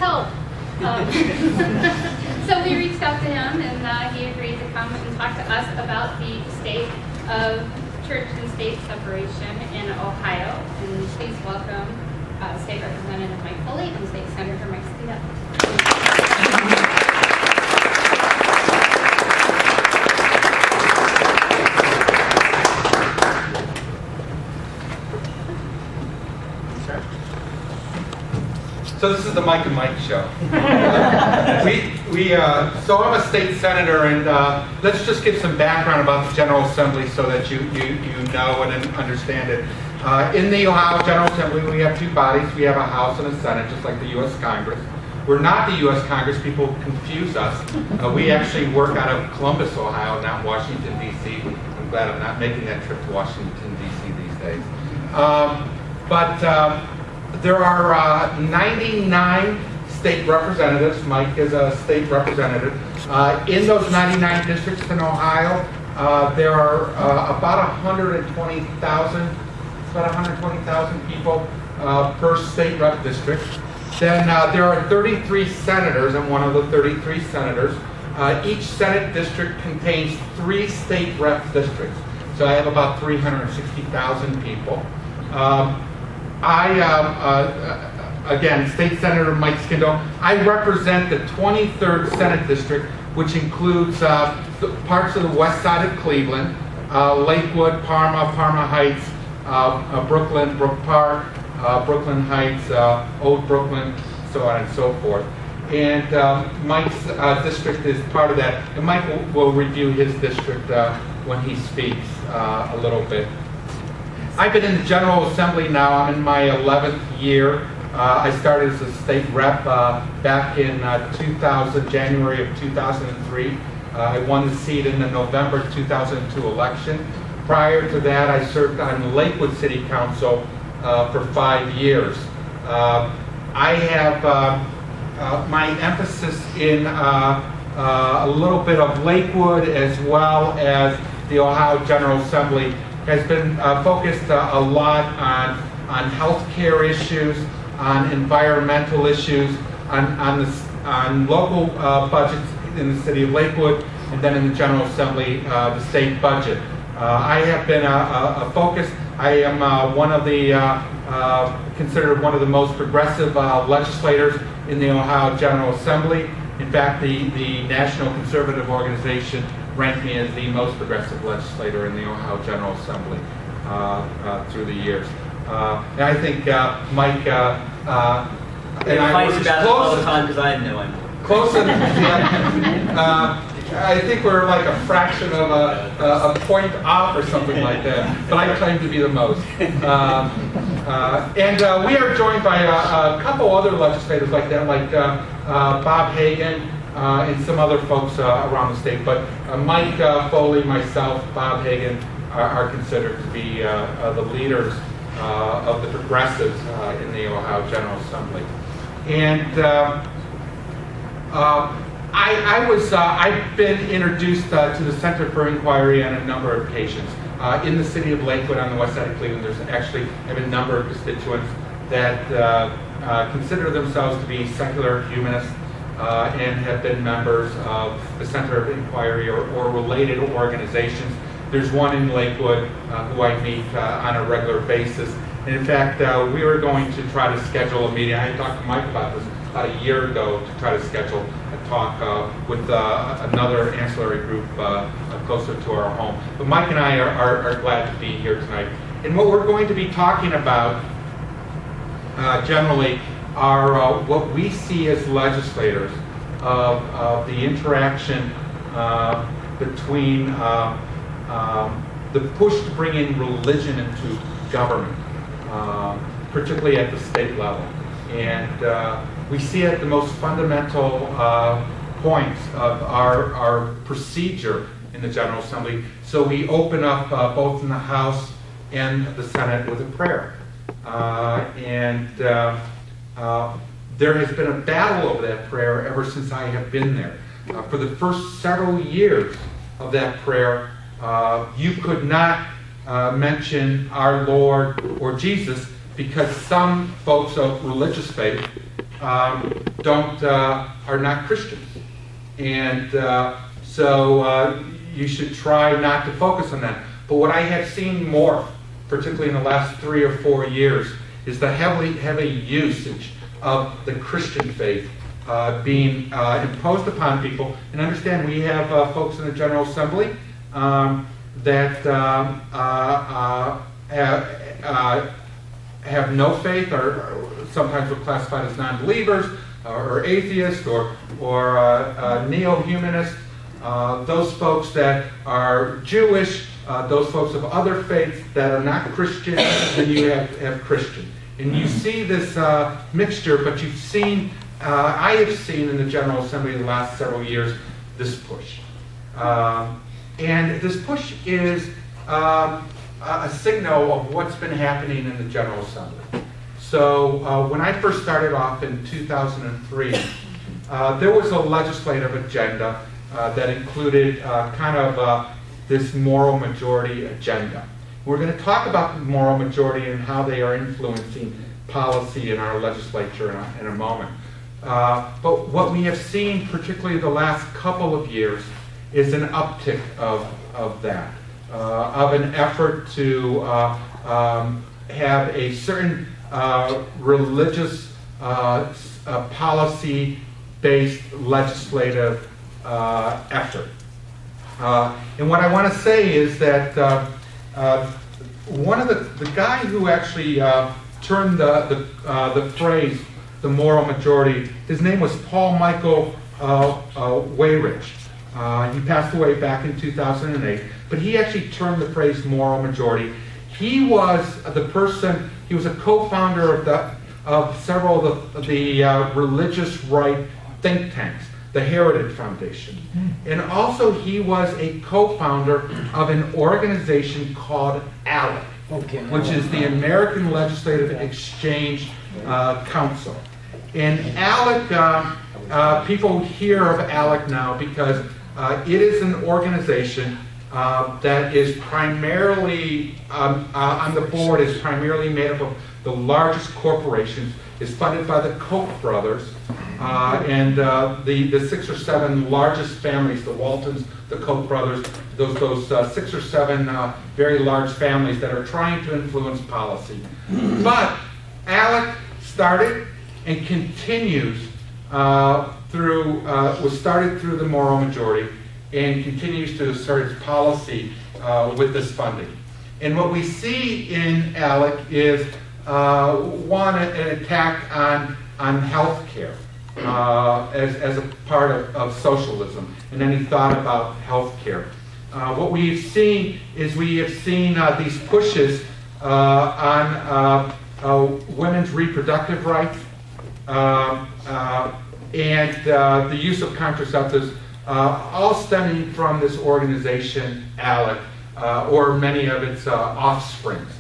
help. So we reached out to him, and he agreed to come and talk to us about the state of church and state separation in Ohio. And please welcome State Representative Mike Foley and State Senator Mike Skindell. So this is the Mike and Mike show. So I'm a state senator, and let's just give some background about the General Assembly so that you know and understand it. In the Ohio General Assembly, we have two bodies. We have a House and a Senate, just like the U.S. Congress. We're not the U.S. Congress. People confuse us. We actually work out of Columbus, Ohio, not Washington, D.C. I'm glad I'm not making that trip to Washington, D.C. these days. There are 99 state representatives. Mike is a state representative. In those 99 districts in Ohio, there are about 120,000 people per state rep district. Then there are 33 senators, and one of the 33 senators. Each Senate district contains 3 state rep districts. So I have about 360,000 people. Again, State Senator Mike Skindell. I represent the 23rd Senate District, which includes parts of the west side of Cleveland, Lakewood, Parma Heights, Brooklyn, Brook Park, Brooklyn Heights, Old Brooklyn, so on and so forth. And Mike's district is part of that. And Mike will review his district when he speaks a little bit. I've been in the General Assembly now. I'm in my 11th year. I started as a state rep back in January of 2003. I won the seat in the November 2002 election. Prior to that, I served on the Lakewood City Council for 5 years. I have my emphasis in a little bit of Lakewood as well as the Ohio General Assembly has been focused a lot on health care issues, on environmental issues, on local budgets in the city of Lakewood, and then in the General Assembly, the state budget. I have been a focus. I am considered one of the most progressive legislators in the Ohio General Assembly. In fact, the National Conservative Organization ranked me as the most progressive legislator in the Ohio General Assembly through the years. And I think Mike and I were close all the time because I know him. Close enough. I think we're like a fraction of a point off or something like that, but I claim to be the most. And we are joined by a couple other legislators like that, like Bob Hagan and some other folks around the state. But Mike Foley, myself, Bob Hagan are considered to be the leaders of the progressives in the Ohio General Assembly. And I've been introduced to the Center for Inquiry on a number of occasions. In the city of Lakewood on the west side of Cleveland, there's actually have a number of constituents that consider themselves to be secular humanists and have been members of the Center of Inquiry or related organizations. There's one in Lakewood who I meet on a regular basis. And in fact, we were going to try to schedule a meeting. I talked to Mike about this about a year ago to try to schedule a talk with another ancillary group closer to our home. But Mike and I are glad to be here tonight. And what we're going to be talking about generally are what we see as legislators of the interaction between the push to bring in religion into government, particularly at the state level. And we see it at the most fundamental points of our procedure in the General Assembly. So we open up both in the House and the Senate with a prayer. There has been a battle over that prayer ever since I have been there. For the first several years of that prayer, you could not mention our Lord or Jesus because some folks of religious faith are not Christians. And so you should try not to focus on that. But what I have seen more, particularly in the last 3 or 4 years, is the heavy usage of the Christian faith being imposed upon people. And understand, we have folks in the General Assembly that have no faith, or sometimes we're classified as non-believers, or atheists, or neo-humanists. Those folks that are Jewish, those folks of other faiths that are not Christian, then you have Christian. And you see this mixture, but you've seen, I have seen in the General Assembly the last several years, this push. And this push is a signal of what's been happening in the General Assembly. So when I first started off in 2003, there was a legislative agenda that included this moral majority agenda. We're going to talk about the moral majority and how they are influencing policy in our legislature in a moment. But what we have seen, particularly the last couple of years, is an uptick of that, of an effort to have a certain religious policy-based legislative effort. And what I want to say is that one of the guy who actually turned the phrase "the moral majority," his name was Paul Michael Weyrich. He passed away back in 2008, but he actually termed the phrase "moral majority." He was the person. He was a co-founder of several of the religious right think tanks, the Heritage Foundation. And also he was a co-founder of an organization called ALEC, which is the American Legislative Exchange Council. And ALEC, people hear of ALEC now because it is an organization that is primarily, on the board, is primarily made up of the largest corporations, is funded by the Koch brothers, and the 6 or 7 largest families, the Waltons, the Koch brothers, those 6 or 7 very large families that are trying to influence policy. But ALEC started and continues was started through the moral majority and continues to assert its policy with this funding. And what we see in ALEC is one, an attack on health care as a part of socialism and any thought about health care. What we've seen is these pushes on women's reproductive rights and the use of contraceptives, all stemming from this organization, ALEC, or many of its offsprings.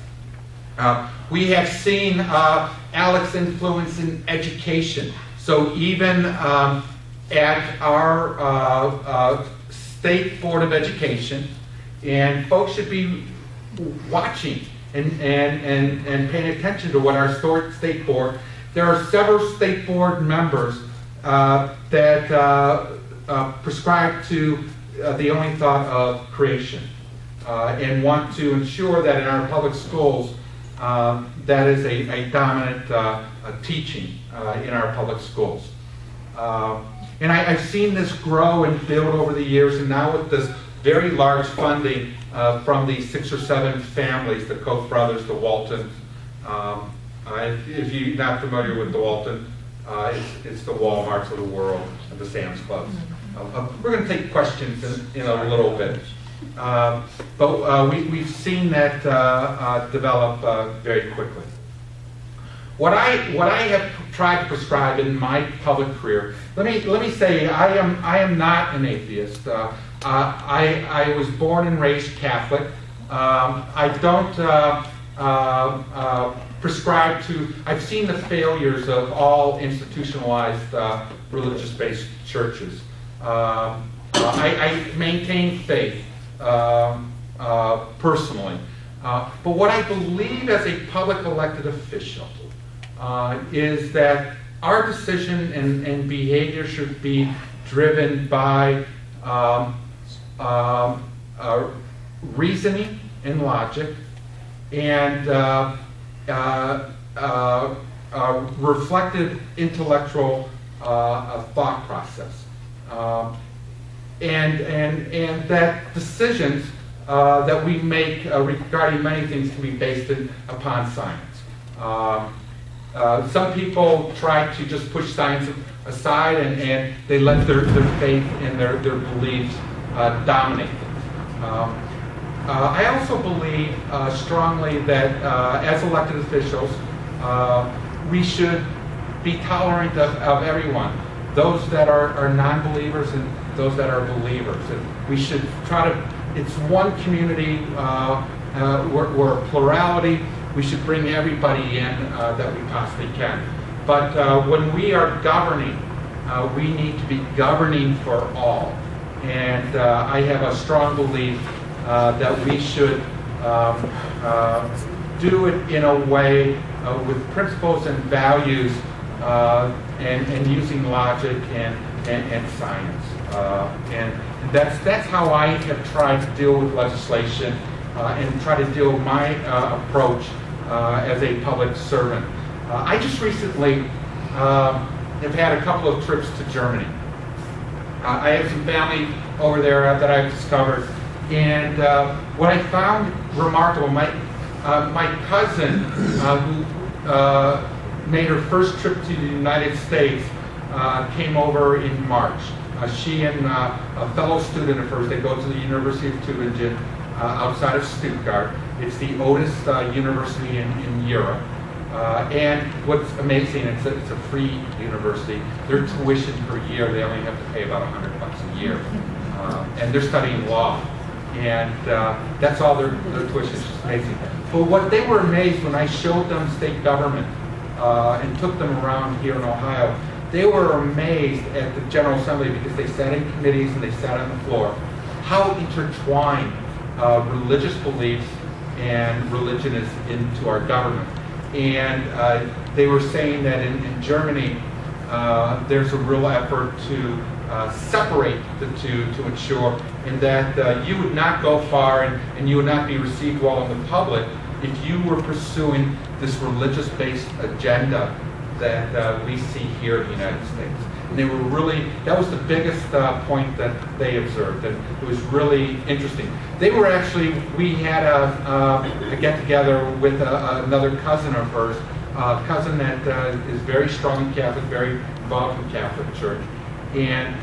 We have seen ALEC's influence in education. So even at our State Board of Education, and folks should be watching and paying attention to what our State Board, there are several State Board members that prescribe to the only thought of creation and want to ensure that in our public schools that is a dominant teaching in our public schools. And I've seen this grow and build over the years, and now with this very large funding from these 6 or 7 families, the Koch brothers, the Waltons. If you're not familiar with the Walton, it's the Walmarts of the world and the Sam's Clubs. We're going to take questions in a little bit. But we've seen that develop very quickly. What I have tried to prescribe in my public career, let me say I am not an atheist. I was born and raised Catholic. I don't prescribe to. I've seen the failures of all institutionalized religious-based churches. I maintain faith personally, but what I believe as a public elected official is that our decision and behavior should be driven by reasoning and logic and reflective intellectual thought process. And that decisions that we make regarding many things can be based upon science. Some people try to just push science aside and they let their faith and their beliefs dominate them. I also believe strongly that as elected officials, we should be tolerant of everyone, those that are non-believers and those that are believers. And we should try to, it's one community, we're a plurality, we should bring everybody in that we possibly can. But when we are governing, we need to be governing for all. And I have a strong belief that we should do it in a way with principles and values and using logic and science. And that's how I have tried to deal with legislation and try to deal with my approach as a public servant. I just recently have had a couple of trips to Germany. I have some family over there that I've discovered, and what I found remarkable, my cousin who made her first trip to the United States came over in March. She and a fellow student of hers, they go to the University of Tübingen outside of Stuttgart. It's the oldest university in Europe. And what's amazing, it's a free university. Their tuition per year, they only have to pay about $100 a year. And they're studying law. And that's all their tuition is, just amazing. But what they were amazed when I showed them state government and took them around here in Ohio, they were amazed at the General Assembly because they sat in committees and they sat on the floor, how intertwined religious beliefs and religion is into our government. And they were saying that in Germany, there's a real effort to separate the two to ensure and that you would not go far and you would not be received well in the public if you were pursuing this religious-based agenda that we see here in the United States. And they were really, that was the biggest point that they observed, and it was really interesting. They were actually, we had a get-together with another cousin of hers, a cousin that is very strong in Catholic, very involved in Catholic Church. And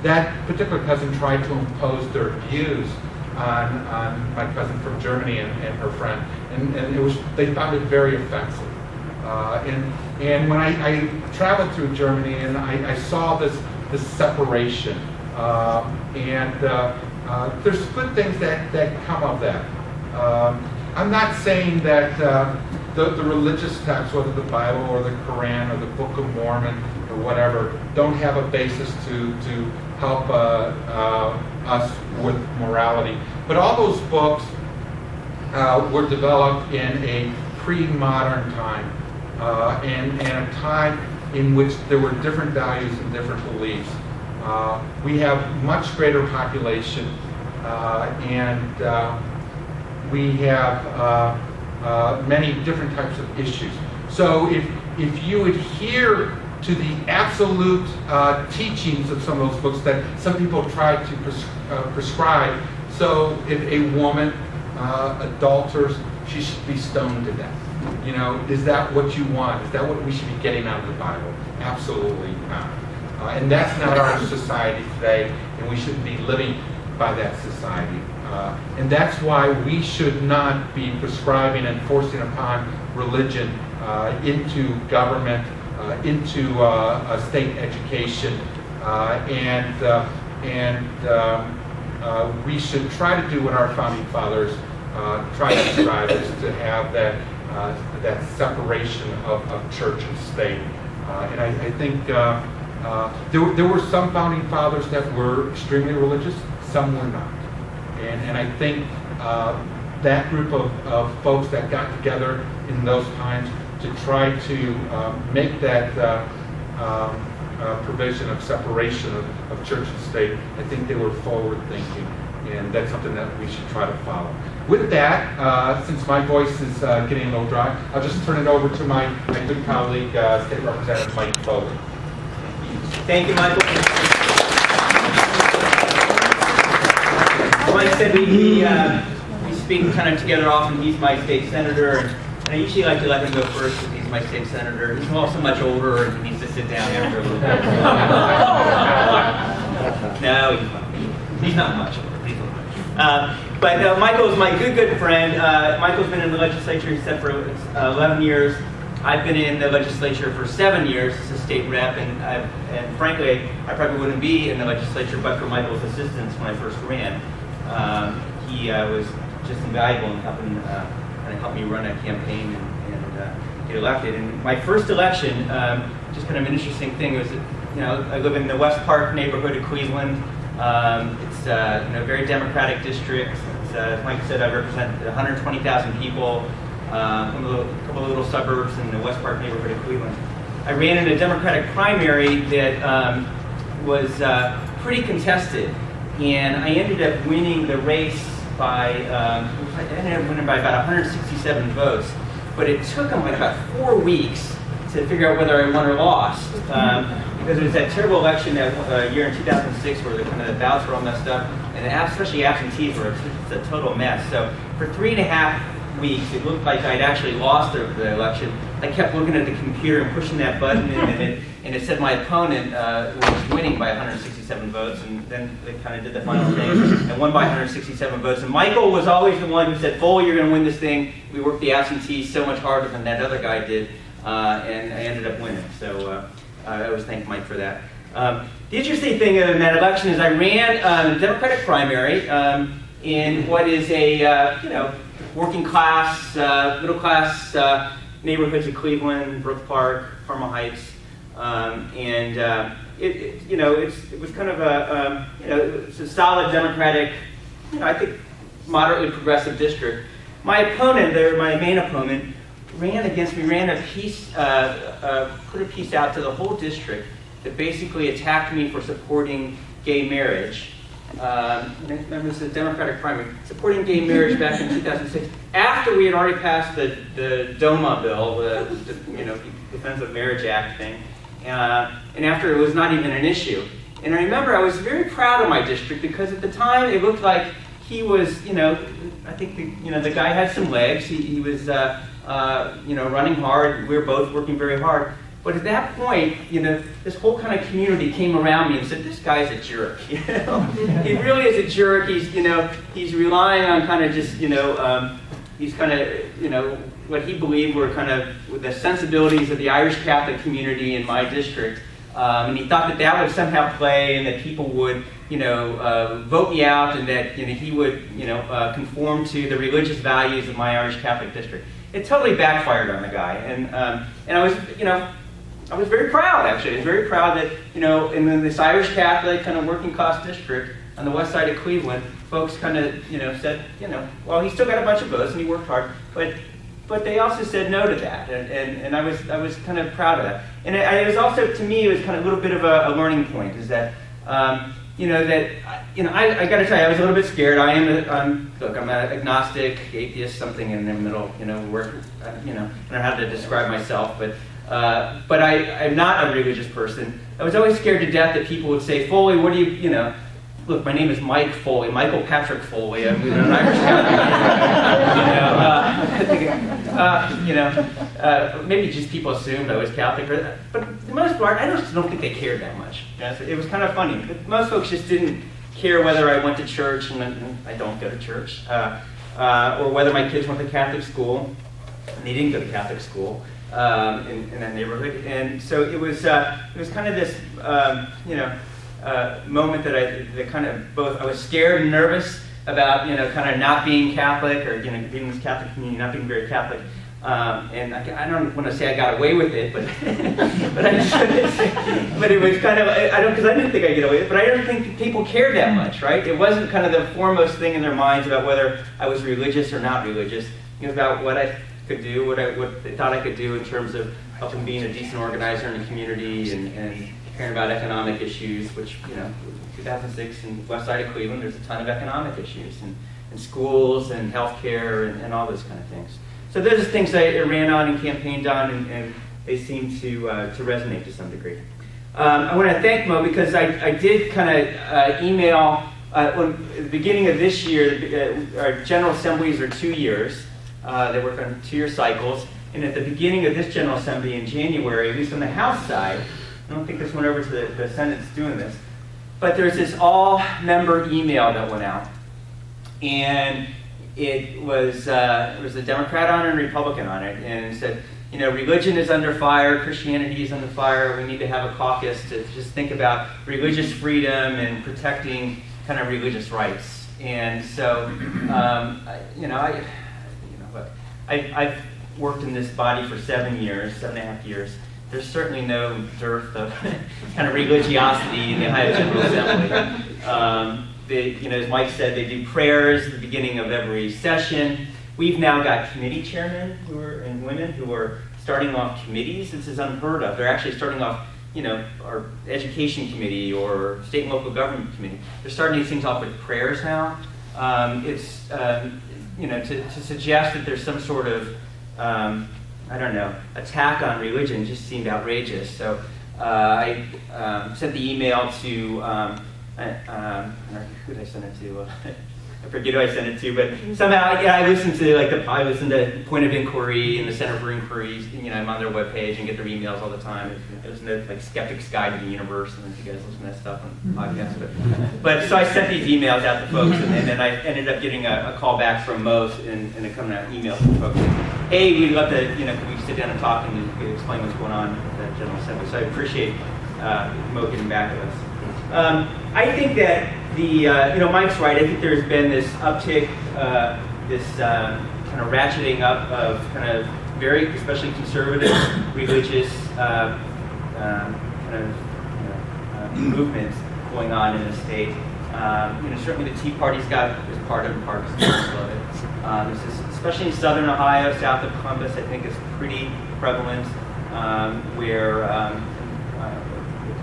that particular cousin tried to impose their views on my cousin from Germany and her friend. And it was, they found it very offensive. And when I traveled through Germany and I saw this separation, there's good things that come of that. I'm not saying that the religious texts, whether the Bible or the Quran or the Book of Mormon or whatever, don't have a basis to help us with morality. But all those books were developed in a pre-modern time. And a time in which there were different values and different beliefs. We have much greater population, and we have many different types of issues. So if you adhere to the absolute teachings of some of those books that some people try to prescribe, so if a woman adulters, she should be stoned to death. You know, is that what you want? Is that what we should be getting out of the Bible? Absolutely not. And that's not our society today, and we shouldn't be living by that society. And that's why we should not be prescribing and forcing upon religion into government, into state education, we should try to do what our founding fathers tried to describe, is to have that separation of church and state. And I think there were some founding fathers that were extremely religious, some were not. And I think that group of folks that got together in those times to try to make that provision of separation of church and state. I think they were forward thinking, and that's something that we should try to follow. With that, since my voice is getting a little dry, I'll just turn it over to my good colleague, State Representative Mike Foley. Thank you, Michael. Mike said we speak kind of together often. He's my state senator, and I usually like to let him go first because he's my state senator. He's also much older and he needs to sit down after a little bit. No, he's not much older. But Michael is my good friend. Michael's been in the legislature, he said, for 11 years. I've been in the legislature for 7 years as a state rep, and frankly, I probably wouldn't be in the legislature but for Michael's assistance when I first ran. He was just invaluable in helping kind of help me run a campaign and get elected. And my first election, just kind of an interesting thing, was, I live in the West Park neighborhood of Cleveland. It's a very Democratic district. It's, like I said, I represent 120,000 people. A couple of little suburbs in the West Park neighborhood of Cleveland. I ran in a Democratic primary that was pretty contested, and I ended up winning the race by about 167 votes. But it took them like about 4 weeks to figure out whether I won or lost, because it was that terrible election that year in 2006 where the ballots were all messed up, and especially absentees were a total mess. So for 3.5 weeks, it looked like I'd actually lost the election. I kept looking at the computer and pushing that button, and it said my opponent was winning by 167 votes, and then they kind of did the final thing and won by 167 votes. And Michael was always the one who said, "Foley, you're going to win this thing. We worked the absentees so much harder than that other guy did," and I ended up winning. So I always thank Mike for that. The interesting thing in that election is I ran a Democratic primary in what is a working class, middle class neighborhoods of Cleveland, Brook Park, Carmel Heights, and it was kind of it's a solid Democratic, I think moderately progressive district. My opponent there, my main opponent, ran against me, put a piece out to the whole district that basically attacked me for supporting gay marriage. Remember, this is a Democratic primary, supporting gay marriage back in 2006, after we had already passed the DOMA bill, the Defense of Marriage Act thing, and after it was not even an issue. And I remember I was very proud of my district because at the time it looked like he was, I think the guy had some legs. He was, running hard. We were both working very hard. But at that point, this whole kind of community came around me and said, "This guy's a jerk." He really is a jerk. He's relying on kind of just, he's kind of, what he believed were kind of the sensibilities of the Irish Catholic community in my district, and he thought that would somehow play, and that people would, vote me out, and that he would, conform to the religious values of my Irish Catholic district. It totally backfired on the guy, and I was very proud, actually. I was very proud that, in this Irish Catholic kind of working class district on the west side of Cleveland, folks kind of, said, well, he still got a bunch of votes and he worked hard, but they also said no to that, and I was kind of proud of that. And it was also, to me, it was kind of a little bit of a learning point, is that, I got to tell you, I was a little bit scared. I'm an agnostic, atheist, something in the middle, where, I don't know how to describe myself, but I'm not a religious person. I was always scared to death that people would say, "Foley, what do you, look, my name is Mike Foley, Michael Patrick Foley. I'm an Irish Catholic." Maybe just people assumed I was Catholic, but for the most part, I just don't think they cared that much. So it was kind of funny. Most folks just didn't care whether I went to church, and I don't go to church, or whether my kids went to Catholic school, and they didn't go to Catholic school. In that neighborhood, and so it was kind of this moment that I was scared and nervous about kind of not being Catholic, or being in this Catholic community, not being very Catholic, and I don't want to say I got away with it, but but it was kind of because I didn't think I'd get away with it, but I don't think people cared that much, right? It wasn't kind of the foremost thing in their minds about whether I was religious or not religious. It was about what I could do, what they thought I could do in terms of helping being a decent organizer in the community and caring about economic issues, which, 2006 in west side of Cleveland, there's a ton of economic issues, and schools and healthcare and all those kind of things. So those are things I ran on and campaigned on, and they seem to resonate to some degree. I want to thank Mo because I did kind of email, at the beginning of this year, our General Assemblies are 2 years. They work on 2-year cycles. And at the beginning of this General Assembly in January, at least on the House side, I don't think this went over to the Senate's doing this, but there's this all-member email that went out. And it was a Democrat on it and a Republican on it. And it said, religion is under fire, Christianity is under fire, we need to have a caucus to just think about religious freedom and protecting kind of religious rights. And so, I've worked in this body for 7.5 years. There's certainly no dearth of kind of religiosity in the Ohio General Assembly. As Mike said, they do prayers at the beginning of every session. We've now got committee chairmen and women who are starting off committees. This is unheard of. They're actually starting off, our education committee or state and local government committee. They're starting these things off with prayers now. To suggest that there's some sort of, attack on religion just seemed outrageous. So I sent the email to, who did I send it to? I forget who I sent it to, but somehow, I listened to Point of Inquiry and the Center for Inquiries. I'm on their webpage and get their emails all the time. I listen to Skeptic's Guide to the Universe, and if you guys listen to that stuff on podcasts. But so I sent these emails out to folks, and then I ended up getting a call back from Mo, and a coming out email from folks. Hey, we'd love to, can we sit down and talk and explain what's going on at the General Assembly? So I appreciate Mo getting back to us. I think that Mike's right. I think there's been this uptick, this kind of ratcheting up of kind of very, especially conservative religious movements going on in the state. Certainly the Tea Party's got is part of it. This is, especially in southern Ohio, south of Columbus, I think is pretty prevalent, where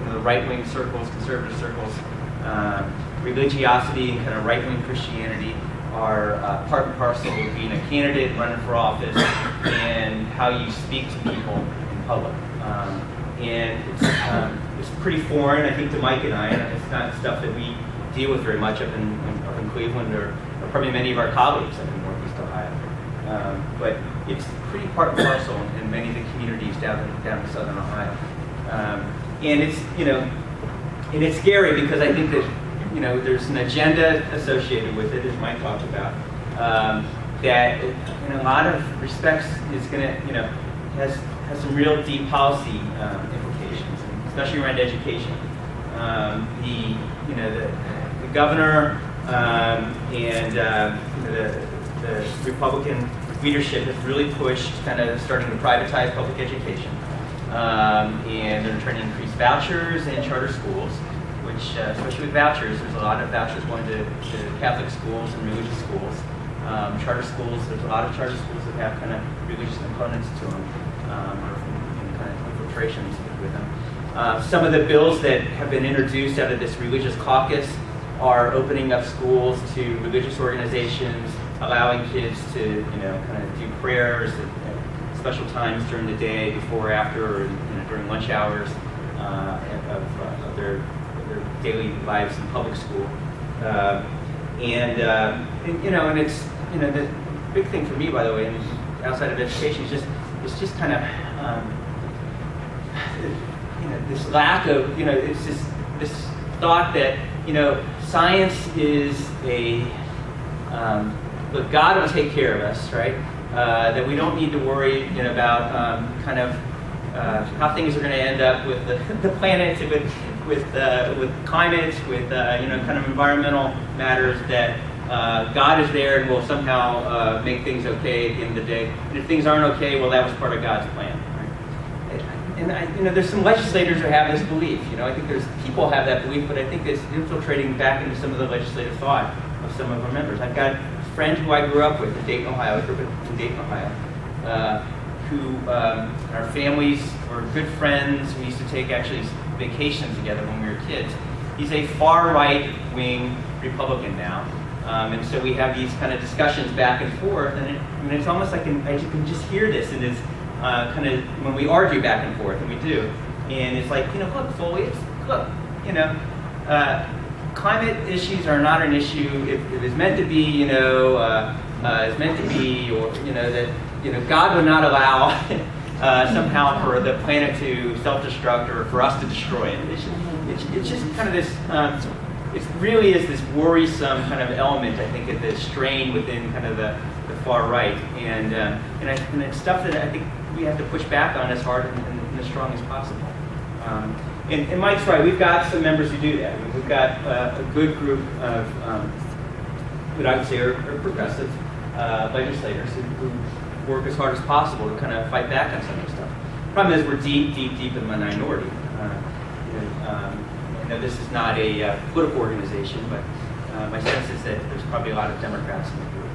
the right-wing circles, conservative circles, religiosity and kind of right-wing Christianity are part and parcel of being a candidate, running for office, and how you speak to people in public. And it's pretty foreign, I think, to Mike and I. It's not stuff that we deal with very much up in Cleveland or probably many of our colleagues up in Northeast Ohio. But it's pretty part and parcel in many of the communities down in southern Ohio. And it's, and it's scary because I think that, there's an agenda associated with it, as Mike talked about, that in a lot of respects is going to, has some real deep policy implications, especially around education. The governor and the Republican leadership has really pushed kind of starting to privatize public education. And they're trying to increase vouchers and charter schools, which, especially with vouchers, there's a lot of vouchers going to Catholic schools and religious schools. Charter schools, there's a lot of charter schools that have kind of religious components to them, or kind of infiltrations with them. Some of the bills that have been introduced out of this religious caucus are opening up schools to religious organizations, allowing kids to, kind of do prayers at special times during the day, before, after, or during lunch hours of their daily lives in public school. And it's, the big thing for me, by the way, and outside of education, is it's just kind of, this lack of, it's just this thought that, science is look, God will take care of us, right? That we don't need to worry, about kind of how things are going to end up with the planet, with climate, with kind of environmental matters. That God is there and will somehow make things okay at the end of the day. And if things aren't okay, well, that was part of God's plan. Right? And there's some legislators who have this belief. I think there's people have that belief, but I think it's infiltrating back into some of the legislative thought of some of our members. I've got a friend who I grew up with in Dayton, Ohio. I grew up in Dayton, Ohio. who our families were good friends. We used to take actually vacations together when we were kids. He's a far right wing Republican now. And so we have these kind of discussions back and forth, and it's almost like I can just hear this in his kind of, when we argue back and forth, and we do. And it's like, look, Foley, climate issues are not an issue. If it's meant to be, it's meant to be, or, that, God would not allow somehow for the planet to self-destruct or for us to destroy it. It's just kind of this, it really is this worrisome kind of element, I think, of the strain within kind of the far right. And it's stuff that I think we have to push back on as hard and as strong as possible. And Mike's right, we've got some members who do that. I mean, we've got a good group of what I would say are progressive legislators who work as hard as possible to kind of fight back on some of this stuff. The problem is we're deep in the minority. I know this is not a political organization, but my sense is that there's probably a lot of Democrats in the group,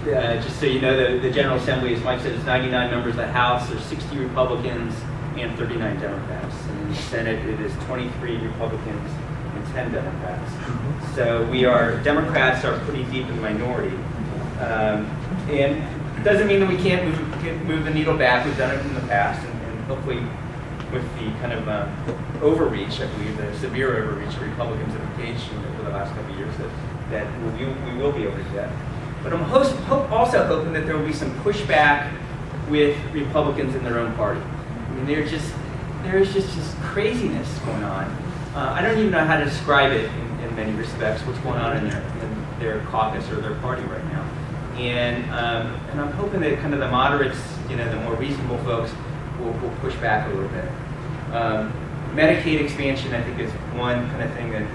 right? Just so you know, the General Assembly, as Mike said, is 99 members of the House. There's 60 Republicans and 39 Democrats. And in the Senate, it is 23 Republicans and 10 Democrats. So Democrats are pretty deep in the minority. And it doesn't mean that we can't move the needle back. We've done it in the past, and hopefully with the kind of overreach, I believe, the severe overreach that Republicans have engaged in over the last couple of years, that we will be able to do that. But I'm also hoping that there will be some pushback with Republicans in their own party. I mean, there is just craziness going on. I don't even know how to describe it in many respects, what's going on in their caucus or their party right now. And I'm hoping that kind of the moderates, the more reasonable folks, will push back a little bit. Medicaid expansion, I think, is one kind of thing that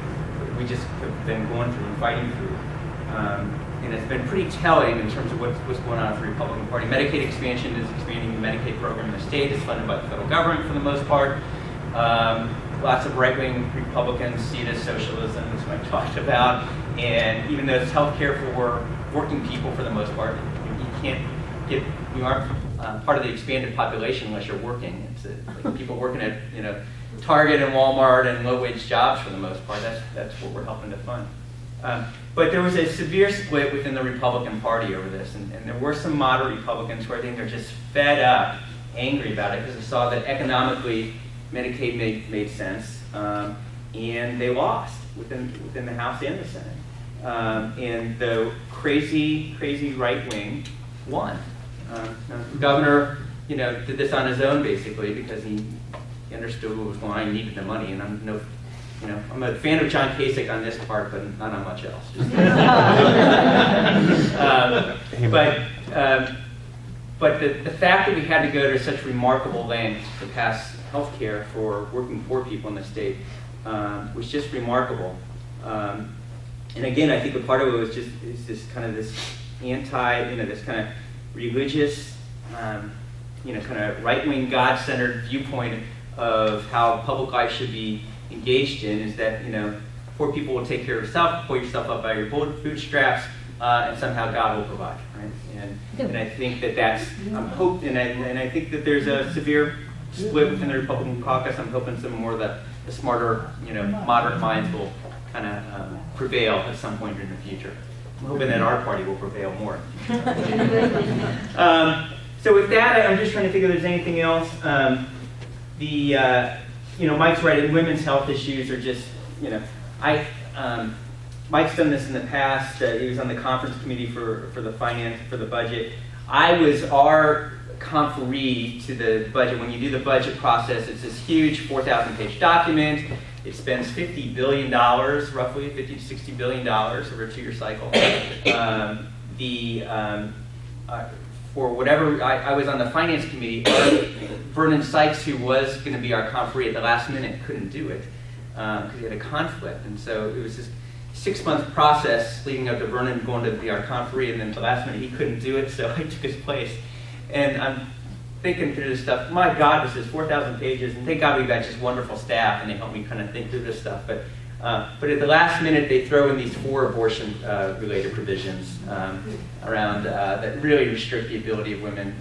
we just have been going through and fighting through. And it's been pretty telling in terms of what's going on with the Republican Party. Medicaid expansion is expanding the Medicaid program in the state. It's funded by the federal government for the most part. Lots of right-wing Republicans see it as socialism, as Mike talked about. And even though it's health care for working people for the most part, you aren't part of the expanded population unless you're working. It's like people working at Target and Walmart and low-wage jobs for the most part. That's what we're helping to fund. But there was a severe split within the Republican Party over this, and there were some moderate Republicans who I think are just fed up, angry about it, because they saw that economically Medicaid made sense, and they lost within the House and the Senate. And the crazy right wing won. The governor, did this on his own basically because he understood what was going on. He needed the money, and I'm a fan of John Kasich on this part, but not on much else. But the fact that we had to go to such remarkable lengths to pass health care for working poor people in the state was just remarkable. And again, I think a part of it was this kind of this this kind of religious, kind of right-wing, God-centered viewpoint of how public life should be engaged in, is that poor people will take care of yourself, pull yourself up by your bootstraps, and somehow God will provide, right? And I think that's and I think that there's a severe split within the Republican caucus. I'm hoping some more of the smarter, moderate minds will kind of prevail at some point in the future. I'm hoping that our party will prevail more. So with that, I'm just trying to think if there's anything else. Mike's right, and women's health issues are just, Mike's done this in the past. He was on the conference committee for the budget. I was our conferee to the budget. When you do the budget process, it's this huge 4,000-page document. It spends $50 billion, roughly $50 to $60 billion over a 2-year cycle. For whatever, I was on the finance committee. Vernon Sykes, who was going to be our conferee at the last minute, couldn't do it because he had a conflict. And so it was this 6-month process leading up to Vernon going to be our conferee, and then at the last minute he couldn't do it, so I took his place. And I'm thinking through this stuff. My God, this is 4,000 pages, and thank God we've got just wonderful staff, and they help me kind of think through this stuff. But But at the last minute, they throw in these 4 abortion-related provisions around that really restrict the ability of women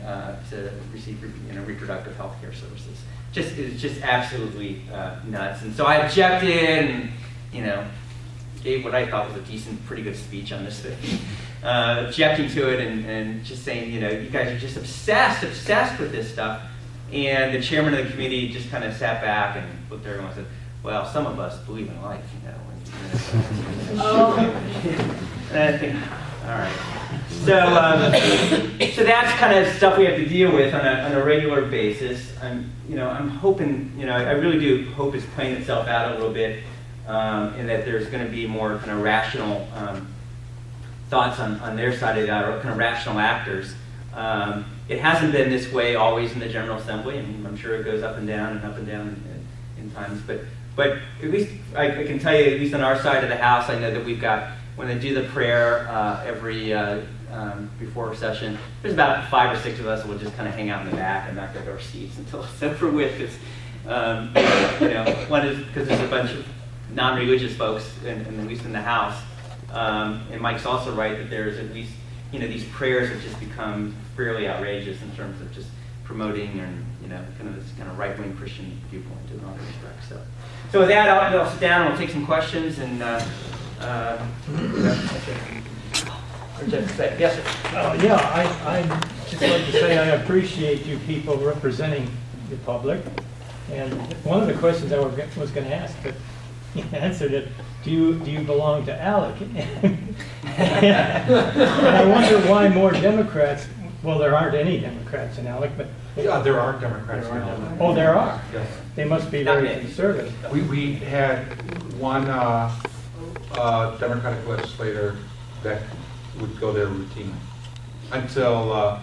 to receive reproductive health care services. It's just absolutely nuts. And so I objected and, gave what I thought was a decent, pretty good speech on this thing. Objecting to it and just saying, you guys are just obsessed with this stuff. And the chairman of the committee just kind of sat back and looked at everyone and said, well, some of us believe in life, And I think, all right. So that's kind of stuff we have to deal with on a regular basis. I'm hoping, I really do hope it's playing itself out a little bit, and that there's going to be more kind of rational thoughts on their side of that, or kind of rational actors. It hasn't been this way always in the General Assembly. I'm sure it goes up and down in times, but at least I can tell you, at least on our side of the house, I know that we've got, when they do the prayer every before session, there's about 5 or 6 of us who will just kind of hang out in the back and not go to our seats until it's over with. One is because there's a bunch of non-religious folks, at least in the house. And Mike's also right that there's at least, these prayers have just become fairly outrageous in terms of just promoting and, this kind of right-wing Christian viewpoint in all respects. So with that, I'll sit down and we'll take some questions and yes, sir. I'd just like to say I appreciate you people representing the public. And one of the questions I was going to ask, but you answered it, do you belong to ALEC? And I wonder why more Democrats, well, there aren't any Democrats in ALEC, but... Yeah, there are Democrats in ALEC. Oh, there are? Yes. They must be very conservative. We had one Democratic legislator that would go there routinely until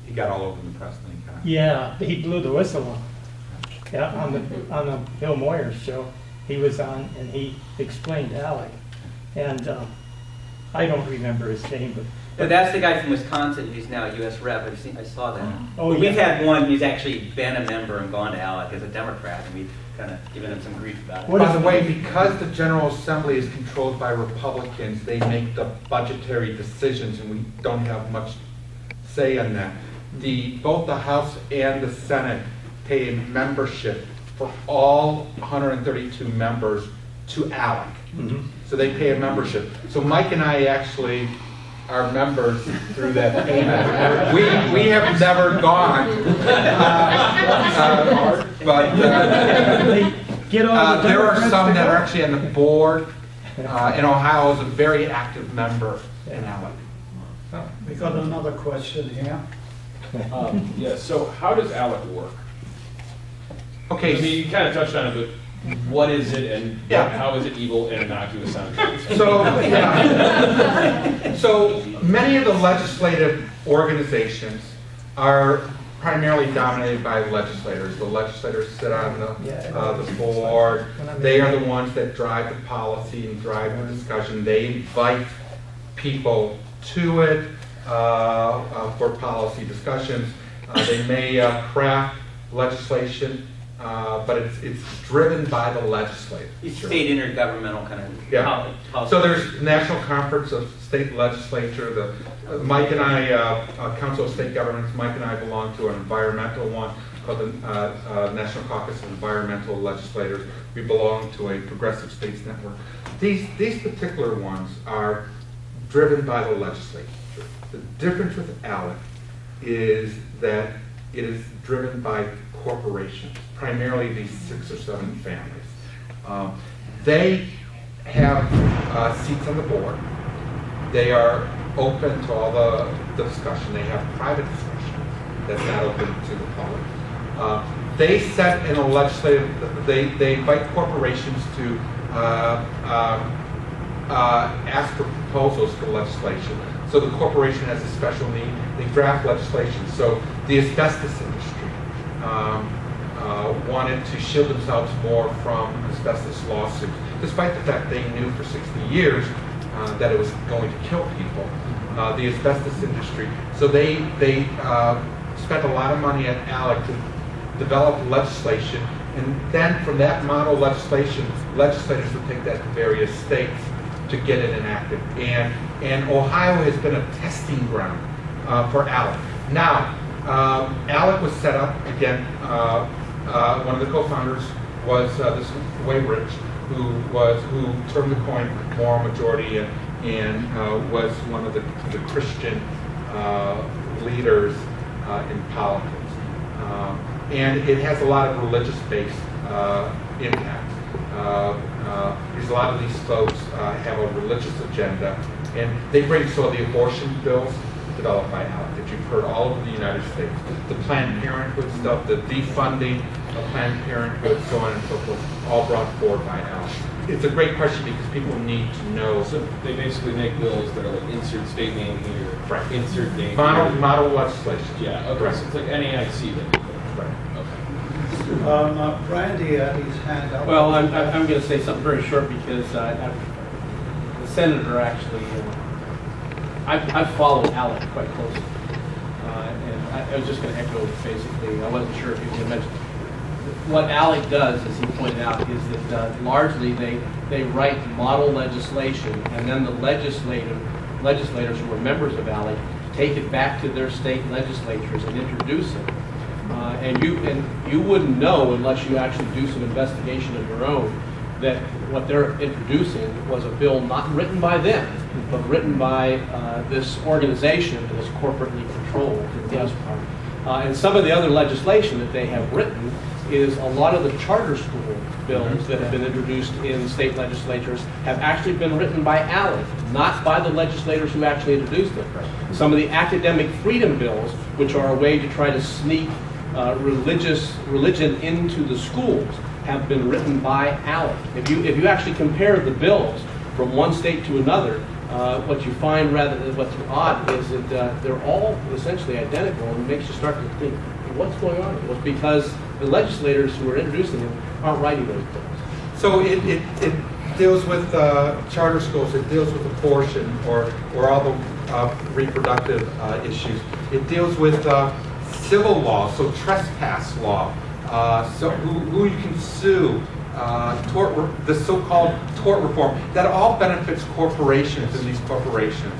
he got all over the press. And he kind of... Yeah, he blew the whistle on. Yeah, on the Bill Moyers show, he was on and he explained ALEC, and I don't remember his name, but that's the guy from Wisconsin who's now a U.S. rep. I saw that. Oh, We've had one who's actually been a member and gone to ALEC as a Democrat, and we've kind of given him some grief about it. By the way, because the General Assembly is controlled by Republicans, they make the budgetary decisions, and we don't have much say on that. Both the House and the Senate pay a membership for all 132 members to ALEC. Mm-hmm. So they pay a membership. So Mike and I actually are members through that payment. We have never gone. But there are some that are actually on the board. And Ohio is a very active member in ALEC. We got another question here. Yeah, so how does ALEC work? Okay. I mean, you kind of touched on it, but what is it and how is it evil and innocuous? So many of the legislative organizations are primarily dominated by legislators. The legislators sit on the board. They are the ones that drive the policy and drive the discussion. They invite people to it for policy discussions. They may craft legislation, but it's driven by the legislature. It's state intergovernmental kind of policy. So there's National Conference of State Legislature. Mike and I, Council of State Governments, Mike and I belong to an environmental one called the National Caucus of Environmental Legislators. We belong to a Progressive States Network. These particular ones are driven by the legislature. The difference with ALEC is that it is driven by corporations, primarily these 6 or 7 families. They have seats on the board. They are open to all the discussion. They have private discussion that's not open to the public. They set in a legislative, they invite corporations to ask for proposals for legislation. So the corporation has a special need. They draft legislation. So the asbestos industry wanted to shield themselves more from asbestos lawsuits, despite the fact they knew for 60 years that it was going to kill people. The asbestos industry. So they spent a lot of money at ALEC to develop legislation And then from that model legislation, legislators would take that to various states to get it enacted. And Ohio has been a testing ground for ALEC. Now, ALEC was set up, again, one of the co-founders was this Way Rich, who turned the coin moral majority and was one of the Christian leaders in politics. And it has a lot of religious-based impact. Because a lot of these folks have a religious agenda, and they bring so the abortion bills developed by ALEC that you've heard all over the United States, the Planned Parenthood stuff, the defunding of Planned Parenthood, so on and so forth, all brought forward by ALEC. It's a great question because people need to know. So they basically make bills that are like insert state name here, Right. insert date Model legislation. Yeah, okay, Right. so it's like NAIC that you put. Right. Okay. Randy had his hand up. Well, I'm going to say something very short because the senator actually, I've followed ALEC quite closely. And I was just going to echo basically, I wasn't sure if you can mention. What ALEC does, as he pointed out, is that largely they write model legislation, and then the legislators who are members of ALEC take it back to their state legislatures and introduce it. And you wouldn't know unless you actually do some investigation of your own that what they're introducing was a bill not written by them, but written by this organization that is corporately controlled for the most part. And some of the other legislation that they have written is a lot of the charter school bills that have been introduced in state legislatures have actually been written by ALEC, not by the legislators who actually introduced them. Some of the academic freedom bills, which are a way to try to sneak religion into the schools, have been written by ALEC. If you actually compare the bills from one state to another, what you find what's odd is that they're all essentially identical, and it makes you start to think, what's going on? Well, it's because the legislators who are introducing them aren't writing those bills. So it deals with charter schools, it deals with abortion or all the reproductive issues. It deals with civil law, so trespass law, so who you can sue, the so-called tort reform, that all benefits corporations and these corporations.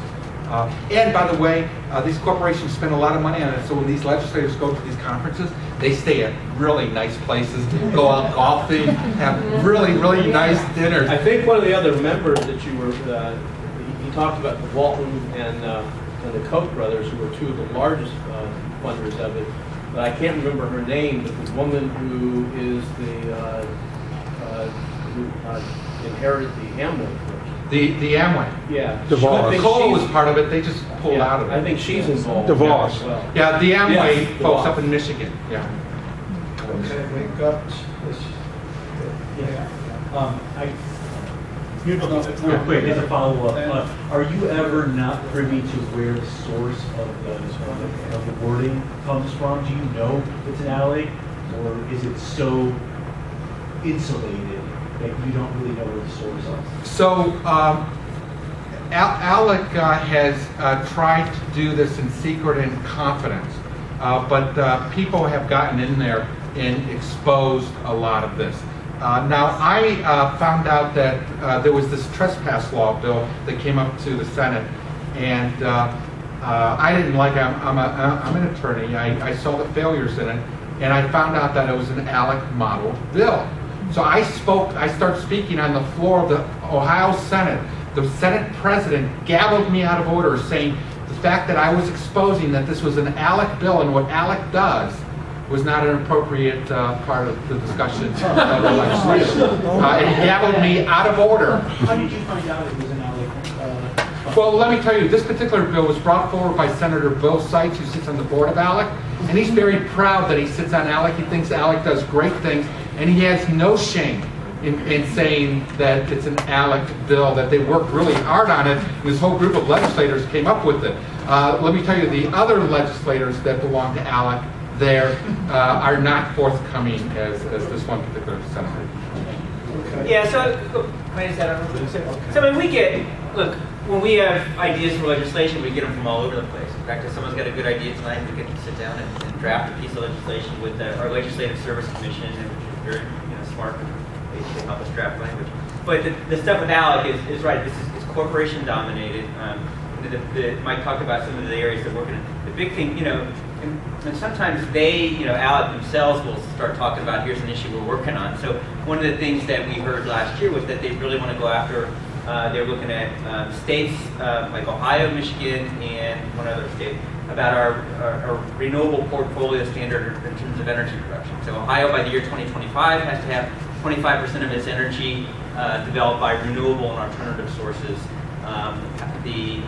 And by the way, these corporations spend a lot of money on it, so when these legislators go to these conferences, they stay at really nice places, go out golfing, have really, really nice dinners. I think one of the other members that you were, he talked about the Walton and the Koch brothers, who were two of the largest funders of it, but I can't remember her name, but the woman who is who inherited the Amway first. The Amway. Yeah. DeVos. Cola was part of it, they just pulled out of it. I think she's involved. DeVos. as well. Yeah, the Amway Yes, folks DeVos. up in Michigan, yeah. Okay, we got this. Yeah. Real quick, as a follow-up, are you ever not privy to where the source of the wording comes from? Do you know it's an ALEC, or is it so insulated that you don't really know where the source is? So ALEC has tried to do this in secret and confidence, but people have gotten in there and exposed a lot of this. Now, I found out that there was this trespass law bill that came up to the Senate, and I didn't like it. I'm an attorney. I saw the failures in it, and I found out that it was an ALEC model bill. So I started speaking on the floor of the Ohio Senate. The Senate president gavelled me out of order, saying the fact that I was exposing that this was an ALEC bill and what ALEC does was not an appropriate part of the discussion of the legislation. And he gavelled me out of order. How did you find out it was an ALEC? Well, let me tell you, this particular bill was brought forward by Senator Bill Seitz, who sits on the board of ALEC, and he's very proud that he sits on ALEC. He thinks ALEC does great things, and he has no shame in saying that it's an ALEC bill, that they worked really hard on it, and this whole group of legislators came up with it. Let me tell you, the other legislators that belong to ALEC there are not forthcoming as this one particular senator. Yeah, so, can I just add on real quick? So, I mean, when we have ideas for legislation, we get them from all over the place. In fact, if someone's got a good idea tonight, we can sit down and draft a piece of legislation with our Legislative Service Commission, and very smart. They help us draft language. But the stuff with ALEC is right. This is corporation dominated. Mike talked about some of the areas they're working in. The big thing, and sometimes they, ALEC themselves will start talking about, here's an issue we're working on. So one of the things that we heard last year was that they really want to go after, they're looking at states like Ohio, Michigan, and one other state, about our renewable portfolio standard in terms of energy production. So Ohio, by the year 2025, has to have 25% of its energy developed by renewable and alternative sources. The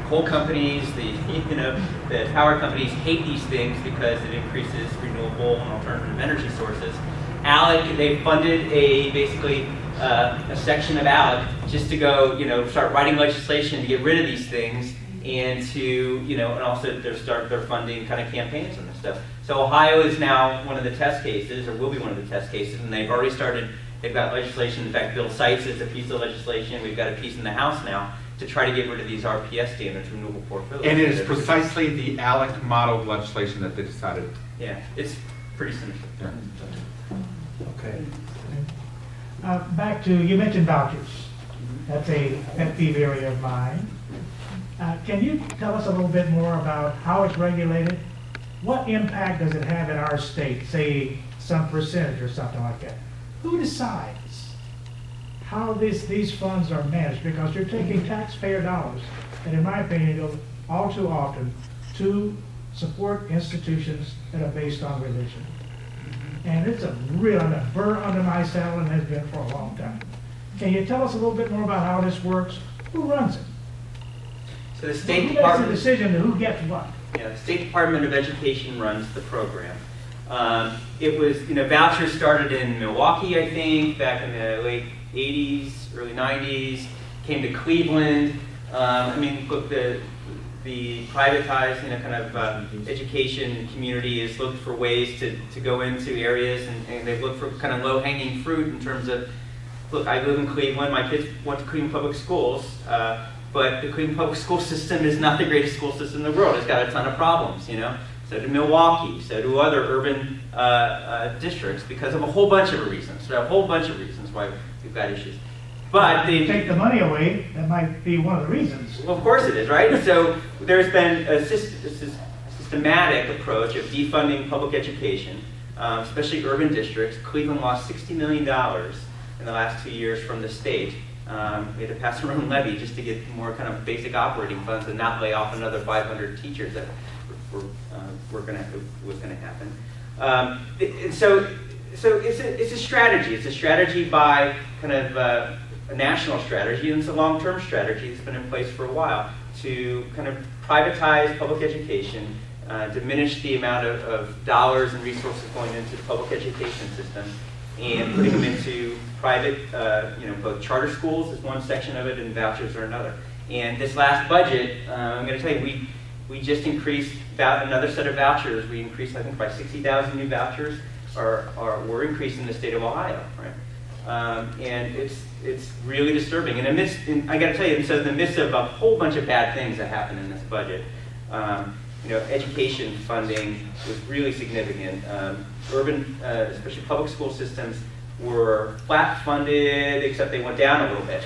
coal companies, the power companies hate these things because it increases renewable and alternative energy sources. ALEC, they funded basically a section of ALEC just to go, start writing legislation to get rid of these things, and to, and also they're funding kind of campaigns on this stuff. So Ohio is now one of the test cases, or will be one of the test cases, and they've already started. They've got legislation. In fact, Bill Seitz is a piece of legislation. We've got a piece in the House now to try to get rid of these RPS standards, renewable portfolios. And it is precisely the ALEC model of legislation that they decided. Yeah, it's pretty simple. Yeah. Okay. Back to, you mentioned vouchers. That's a pet peeve area of mine. Can you tell us a little bit more about how it's regulated? What impact does it have in our state, say some percentage or something like that? Who decides how these funds are managed? Because you're taking taxpayer dollars, and in my opinion, go all too often to support institutions that are based on religion. And it's a real burr under my saddle, and has been for a long time. Can you tell us a little bit more about how this works? Who runs it? So the State Who makes Department, the decision to who gets what? the State Department of Education runs the program. It was, vouchers started in Milwaukee, I think, back in the late 80s, early 90s, came to Cleveland. Look, the privatized, kind of education community has looked for ways to go into areas, and they've looked for kind of low-hanging fruit in terms of, look, I live in Cleveland, my kids went to Cleveland Public Schools, but the Cleveland Public School system is not the greatest school system in the world. It's got a ton of problems, So do Milwaukee, so do other urban districts, because of a whole bunch of reasons. There are a whole bunch of reasons why we've got issues. But If you take the money away, that might be one of the reasons. well, of course it is, right? So there's been a systematic approach of defunding public education, especially urban districts. Cleveland lost $60 million in the last 2 years from the state. We had to pass our own levy just to get more kind of basic operating funds and not lay off another 500 teachers that was going to happen. And so it's a strategy. It's a strategy by kind of a national strategy, and it's a long-term strategy that's been in place for a while to kind of privatize public education, diminish the amount of dollars and resources going into the public education system, and putting them into private, both charter schools is one section of it, and vouchers are another. And this last budget, I'm going to tell you, we just increased another set of vouchers. We increased, I think, by 60,000 new vouchers. We're increasing in the state of Ohio, right? And it's really disturbing. And I got to tell you, so in the midst of a whole bunch of bad things that happened in this budget, education funding was really significant. Urban, especially public school systems, were flat funded, except they went down a little bit.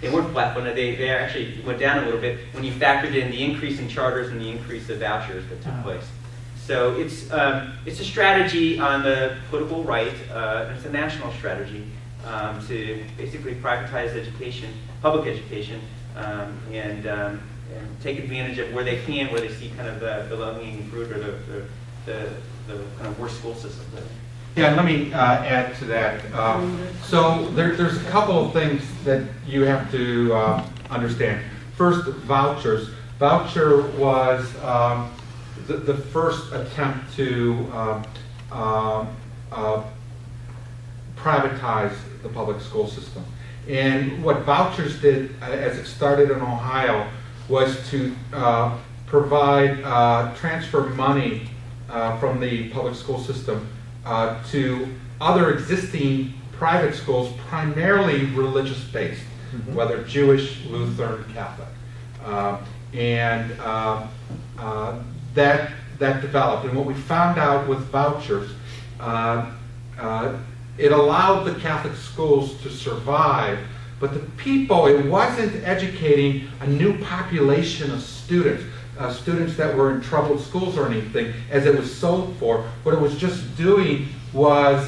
They weren't flat funded, they actually went down a little bit when you factored in the increase in charters and the increase of vouchers that took place. So it's a strategy on the political right, and it's a national strategy to basically privatize education, public education, and take advantage of where they can, where they see kind of the low-hanging fruit or the kind of worst school systems. Yeah, let me add to that. So there's a couple of things that you have to understand. First, vouchers. Voucher was the first attempt to privatize the public school system. And what vouchers did, as it started in Ohio, was to provide transfer money from the public school system to other existing private schools, primarily religious-based, whether Jewish, Lutheran, Catholic. And that developed. And what we found out with vouchers, it allowed the Catholic schools to survive, but the people, it wasn't educating a new population of students, students that were in troubled schools or anything, as it was sold for. What it was just doing was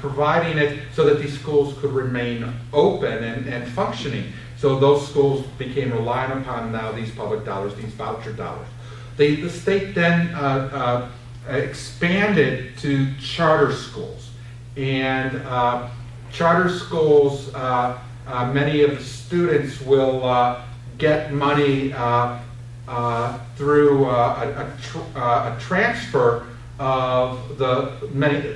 providing it so that these schools could remain open and functioning. So those schools became reliant upon now these public dollars, these voucher dollars. The state then expanded to charter schools. And charter schools, many of the students will get money through a transfer of the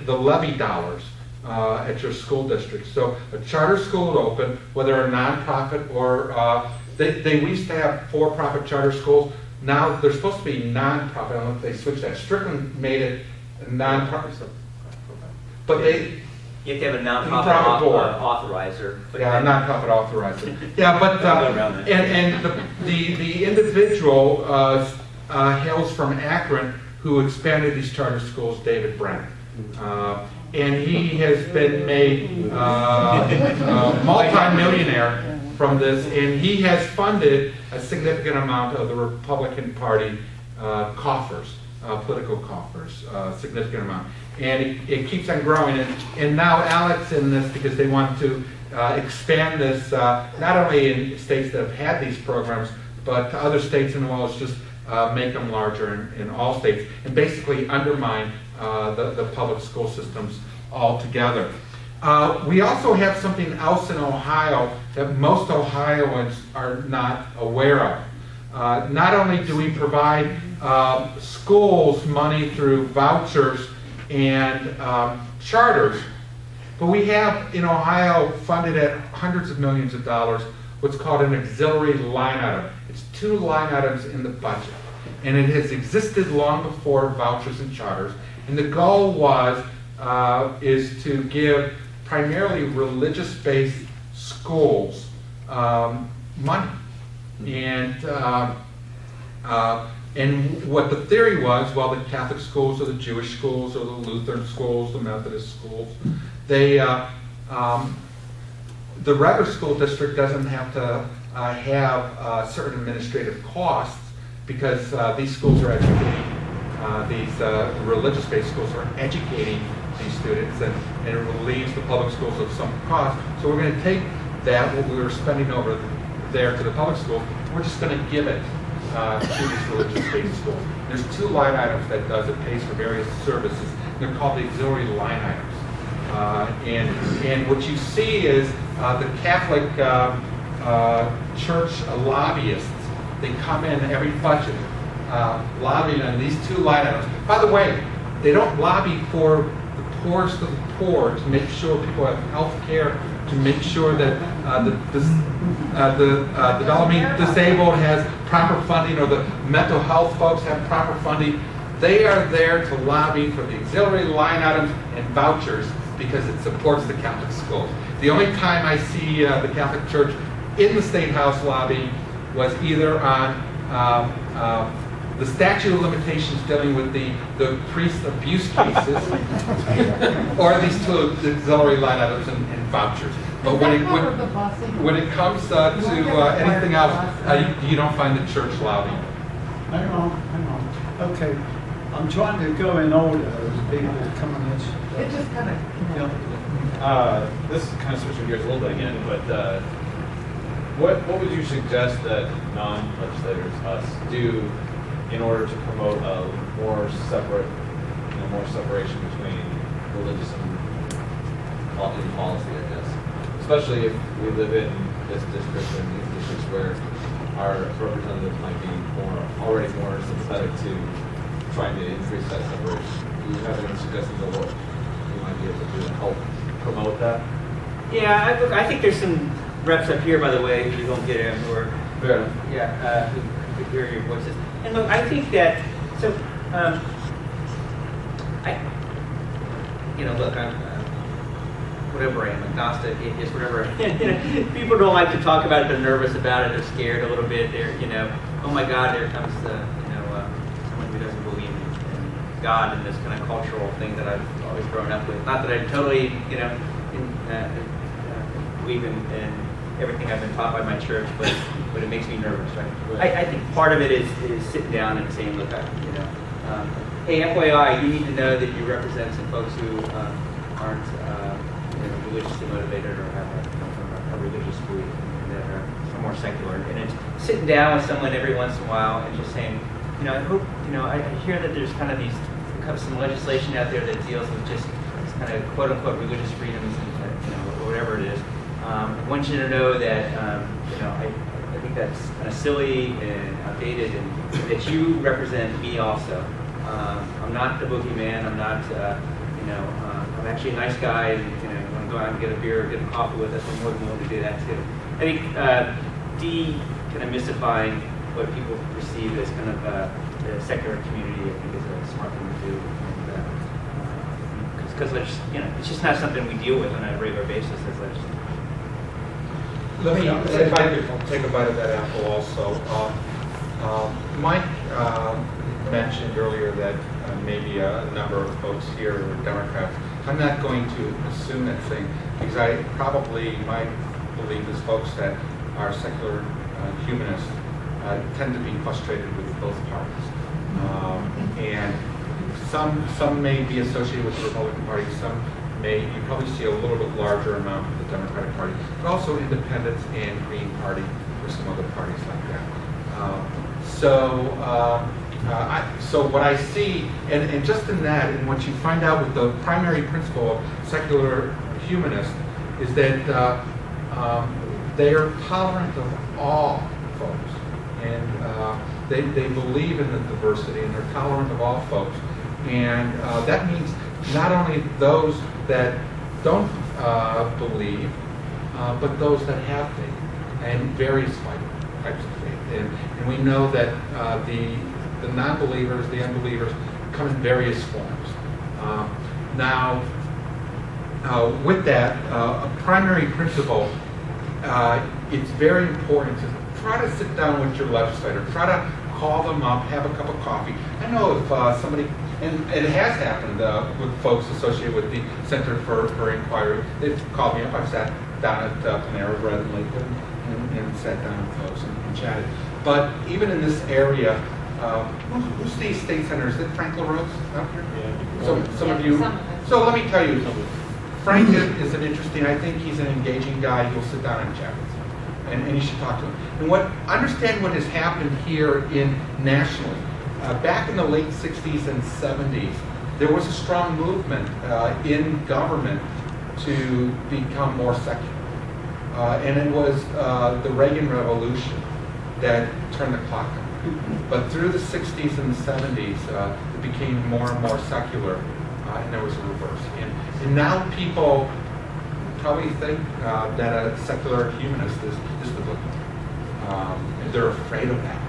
levy dollars at your school district. So a charter school would open, whether a nonprofit or we used to have for-profit charter schools. Now they're supposed to be nonprofit. I don't know if they switched that. Strickland made it nonprofit. But You have to have a nonprofit Nonprofit board. authorizer. Yeah, a nonprofit authorizer. Yeah, but and the individual hails from Akron who expanded these charter schools, David Brennan. And he has been made multi-millionaire from this, and he has funded a significant amount of the Republican Party coffers, political coffers, significant amount. And it keeps on growing. And now Alec's in this because they want to expand this not only in states that have had these programs, but to other states, and well, it's just make them larger in all states, and basically undermine the public school systems altogether. We also have something else in Ohio that most Ohioans are not aware of. Not only do we provide schools money through vouchers and charters, but we have in Ohio funded at hundreds of millions of dollars what's called an auxiliary line item. It's 2 line items in the budget, and it has existed long before vouchers and charters. And the goal is to give primarily religious-based schools money. And what the theory was, well, the Catholic schools or the Jewish schools or the Lutheran schools, the Methodist schools, the regular school district doesn't have to have certain administrative costs because these schools are educating, these religious-based schools are educating these students, and it relieves the public schools of some cost. So we're going to take that, what we were spending over there to the public schools, we're just going to give it to these religious-based schools. There's 2 line items that does. It pays for various services. They're called the auxiliary line items. And what you see is the Catholic church lobbyists. They come in every budget lobbying on these 2 line items. By the way, they don't lobby for the poorest of the poor to make sure people have health care, to make sure that the developmentally disabled has proper funding, or the mental health folks have proper funding. They are there to lobby for the auxiliary line items and vouchers because it supports the Catholic schools. The only time I see the Catholic Church in the State House lobbying was either on the statute of limitations dealing with the priest abuse cases, or these 2 auxiliary line items and vouchers. But when it comes to anything else, you don't find the church lobbying. Hang on. Okay, I'm trying to go in order as people coming in. It just kind of. This is kind of switching gears a little bit again, but what would you suggest that non-legislators, us, do in order to promote a more separation between religious and policy, I guess? Especially if we live in this district and these districts where our representatives might be already more sympathetic to trying to increase that separation. Do you have any suggestions of what you might be able to do to help promote that? Yeah, I think there's some reps up here, by the way, who don't get it, who are, Fair enough. yeah, who could hear your voices. And look, I think that, so, look, I'm, whatever I am, agnostic, atheist, whatever. People don't like to talk about it, they're nervous about it, they're scared a little bit, they're, oh my God, there comes the, someone who doesn't believe in God and this kind of cultural thing that I've always grown up with. Not that I totally, believe in everything I've been taught by my church, but it makes me nervous, right? I think part of it is sitting down and saying, look, hey, FYI, you need to know that you represent some folks who aren't religiously motivated or have a religious belief and that are more secular. And it's sitting down with someone every once in a while and just saying, I hope, I hear that there's kind of some legislation out there that deals with just this kind of quote unquote religious freedoms and whatever it is. I want you to know that I think that's kind of silly and outdated, and that you represent me also. I'm not the boogeyman. I'm not, I'm actually a nice guy, and want to go out and get a beer or get a coffee with us. I'm more than willing to do that too. I think kind of mystifying what people perceive as kind of the secular community, I think is a smart thing to do. Because it's just not something we deal with on a regular basis as legislators. Let me, if I could take a bite of that apple also. Mike mentioned earlier that maybe a number of folks here are Democrats. I'm not going to assume that thing, because my belief is folks that are secular humanists tend to be frustrated with both parties. And some may be associated with the Republican Party, you probably see a little bit larger amount of the Democratic Party, but also independents and Green Party or some other parties like that. So what I see, and just in that, and what you find out with the primary principle of secular humanists is that they are tolerant of all folks, and they believe in the diversity, and they're tolerant of all folks, and that means not only those that don't believe, but those that have faith, and various types of faith. And we know that the non-believers, the unbelievers, come in various forms. Now, with that, a primary principle, it's very important to try to sit down with your legislator, try to call them up, have a cup of coffee. I know if somebody, and it has happened with folks associated with the Center for Inquiry, they've called me up. I've sat down at Panera Bread in Lakewood and sat down with folks and chatted. But even in this area, who's the state senator? Is it Frank LaRose out here? Yeah. So some of you. So let me tell you, Frank is an interesting. I think he's an engaging guy. You'll sit down and chat with him, and you should talk to him. And understand what has happened here nationally. Back in the late 60s and 70s, there was a strong movement in government to become more secular. And it was the Reagan Revolution that turned the clock on. But through the 60s and the 70s, it became more and more secular, and there was a reverse. And now people probably think that a secular humanist is the book. They're afraid of that.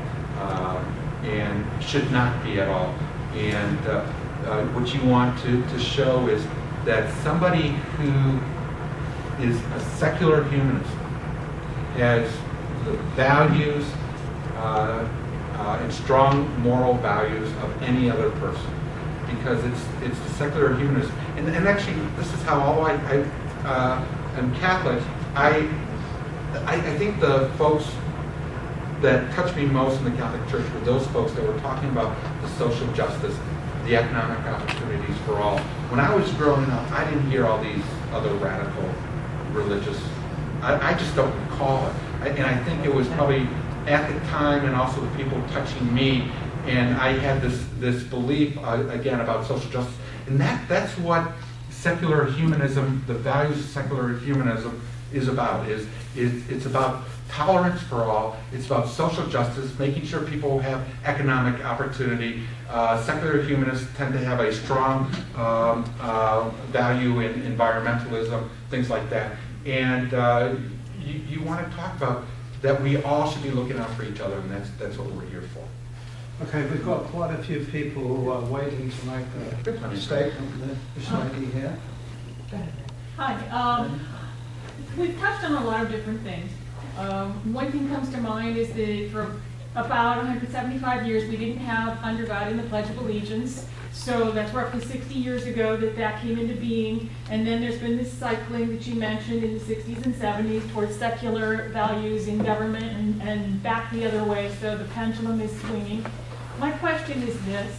And should not be at all. And what you want to show is that somebody who is a secular humanist has the values and strong moral values of any other person, because it's the secular humanist. And actually, this is how all I am Catholic. I think the folks that touched me most in the Catholic Church were those folks that were talking about the social justice, the economic opportunities for all. When I was growing up, I didn't hear all these other radical religious, I just don't recall it. And I think it was probably at the time, and also the people touching me, and I had this belief, again, about social justice. And that's what secular humanism, the values of secular humanism is about. It's about tolerance for all. It's about social justice, making sure people have economic opportunity. Secular humanists tend to have a strong value in environmentalism, things like that. And you want to talk about that we all should be looking out for each other, and that's what we're here for. Okay, we've got quite a few people who are waiting to make a statement. This lady here. Hi. We've touched on a lot of different things. One thing comes to mind is that for about 175 years we didn't have under God in the Pledge of Allegiance. So that's roughly 60 years ago that came into being. And then there's been this cycling that you mentioned in the 60s and 70s towards secular values in government and back the other way. So the pendulum is swinging. My question is this.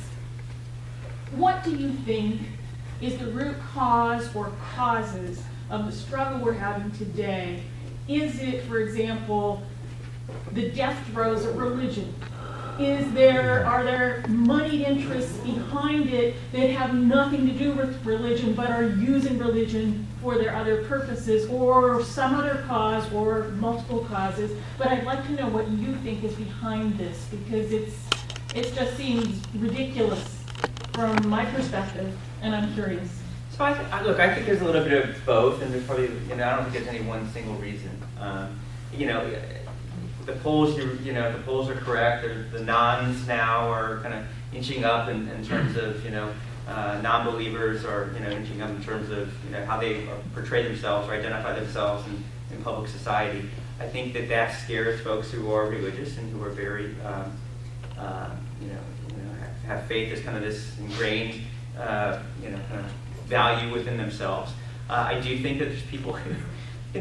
What do you think is the root cause or causes of the struggle we're having today? Is it, for example, the death throes of religion? Are there moneyed interests behind it that have nothing to do with religion but are using religion for their other purposes, or some other cause, or multiple causes? but I'd like to know what you think is behind this, because it just seems ridiculous from my perspective, and I'm curious. So look, I think there's a little bit of both, and there's probably, I don't think there's any one single reason. The polls, the polls are correct. The nons now are kind of inching up in terms of, non-believers are, inching up in terms of, how they portray themselves or identify themselves in public society. I think that scares folks who are religious and who are very, have faith as kind of this ingrained, kind of value within themselves. I do think that there's people who,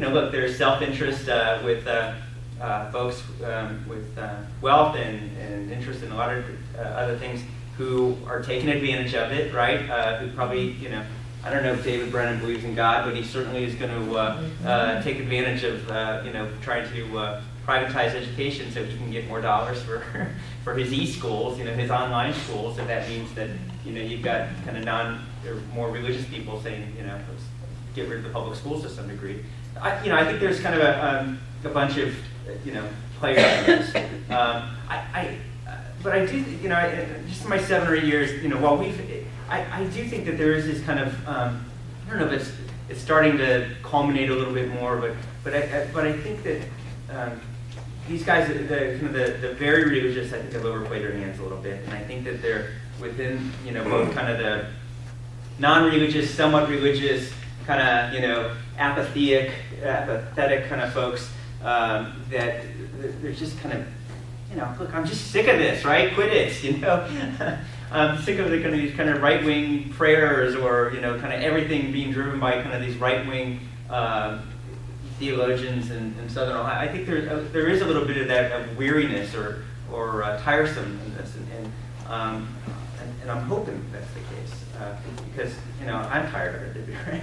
look, there's self-interest with folks with wealth and interest in a lot of other things who are taking advantage of it, right? Who probably, I don't know if David Brennan believes in God, but he certainly is going to take advantage of, trying to privatize education so he can get more dollars for his e-schools, his online schools. And that means that, you've got kind of more religious people saying, let's get rid of the public schools to some degree. I think there's kind of a bunch of, players in this. But I do, just in my 7 or 8 years, while I do think that there is this kind of, I don't know if it's starting to culminate a little bit more, but I think that these guys, the very religious, I think have overplayed their hands a little bit, and I think that they're within, both kind of the non-religious, somewhat religious, kind of, apathetic kind of folks. That they're just kind of, look, I'm just sick of this, right? Quit it, I'm sick of these kind of right-wing prayers or, kind of everything being driven by kind of these right-wing theologians in Southern Ohio. I think there is a little bit of that of weariness or tiresomeness, and I'm hoping that's the case. Because, I'm tired of it, right?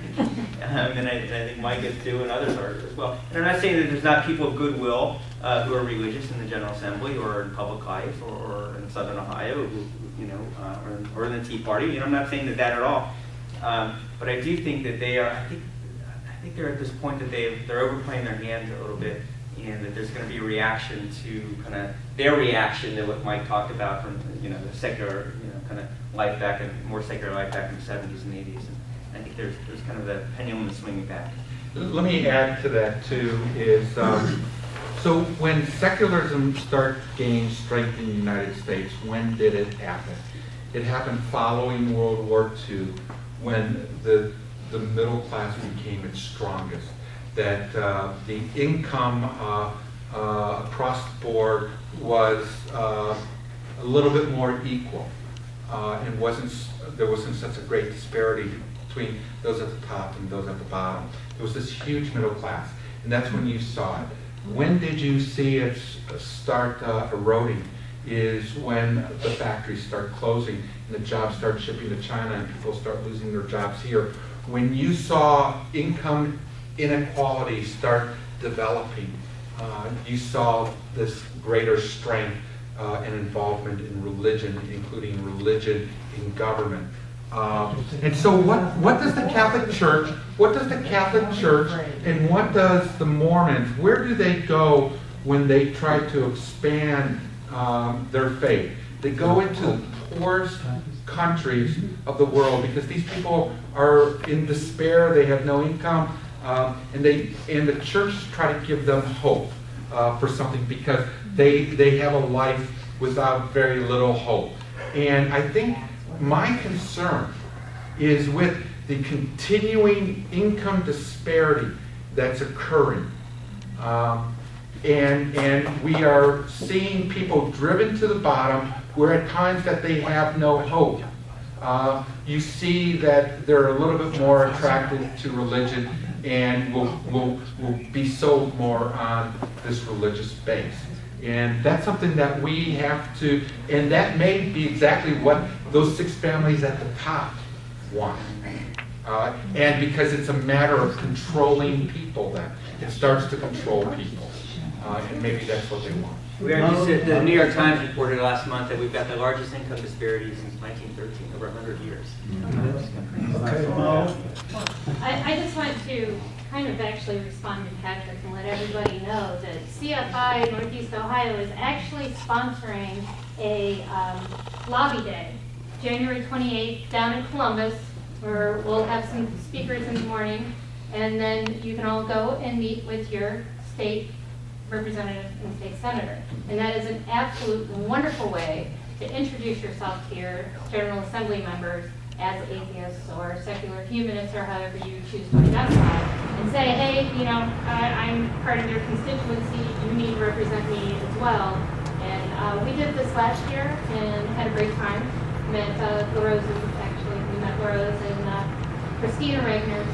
And I think Mike is too, and others are as well. And I'm not saying that there's not people of goodwill who are religious in the General Assembly or in public life or in Southern Ohio, who or in the Tea Party. I'm not saying that at all. But I do think that they are. I think they're at this point that they're overplaying their hands a little bit, and that there's going to be a reaction to kind of their reaction to what Mike talked about from the secular kind of life back and more secular life back in the 70s and 80s. And I think there's kind of the pendulum swinging back. Let me add to that too, is so when secularism started gaining strength in the United States, when did it happen? It happened following World War II, when the middle class became its strongest, that the income across the board was a little bit more equal, and there wasn't such a great disparity between those at the top and those at the bottom. There was this huge middle class, and that's when you saw it. When did you see it start eroding? Is when the factories start closing and the jobs start shipping to China and people start losing their jobs here. When you saw income inequality start developing, you saw this greater strength and involvement in religion, including religion in government. And so what does the Catholic Church, and what does the Mormons, where do they go when they try to expand their faith? They go into the poorest countries of the world because these people are in despair, they have no income, and the church try to give them hope for something because they have a life without very little hope. And I think my concern is with the continuing income disparity that's occurring. And we are seeing people driven to the bottom where at times that they have no hope. you see that they're a little bit more attracted to religion and will be sold more on this religious base. And that's something that we have to, and that may be exactly what those 6 families at the top want. And because it's a matter of controlling people then. It starts to control people. And maybe that's what they want. We already said, the New York Times reported last month that we've got the largest income disparity since 1913, over 100 years. Okay, Mo? I just want to kind of actually respond to Patrick and let everybody know that CFI of Northeast Ohio is actually sponsoring a lobby day, January 28th, down in Columbus, where we'll have some speakers in the morning, and then you can all go and meet with your state representative and state senator. And that is an absolute wonderful way to introduce yourself to your General Assembly members as atheists or secular humanists or however you choose to identify, and say, hey, you know, I'm part of your constituency, you need to represent me as well. And we did this last year and had a great time. Met LaRose's, actually, we met LaRose and Christina Regner's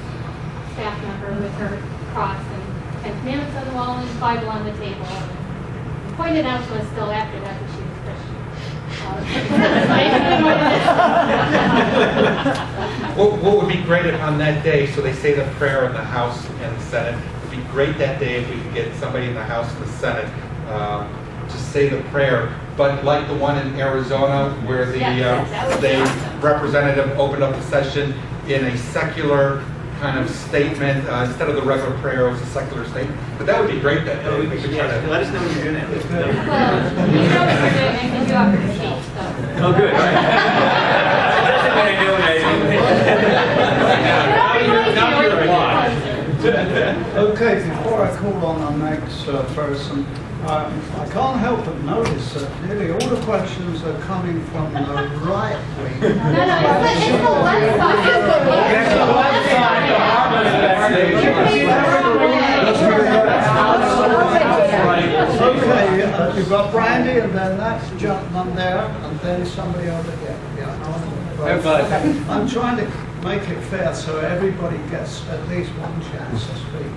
staff member with her cross and 10 Commandments on the wall and his Bible on the table. And pointed out to us still after that that she was Christian. What would be great on that day, so they say the prayer in the House and the Senate, it would be great that day if we could get somebody in the House and the Senate to say the prayer. But like the one in Arizona where the representative opened up the session in a secular kind of statement, instead of the regular prayer, it was a secular statement. But that would be great that day. We could try to... Let us know when you're doing it. Well, you know what you're doing, I think you offered to speak, so. Oh, good. All right. That's what I do. Okay, before I call on our next person, I can't help but notice that nearly all the questions are coming from the right wing. No, it's the left Okay, you've got Brandy, and then that gentleman there, and then somebody over here. Yeah, I'm trying to make it fair so everybody gets at least one chance to speak.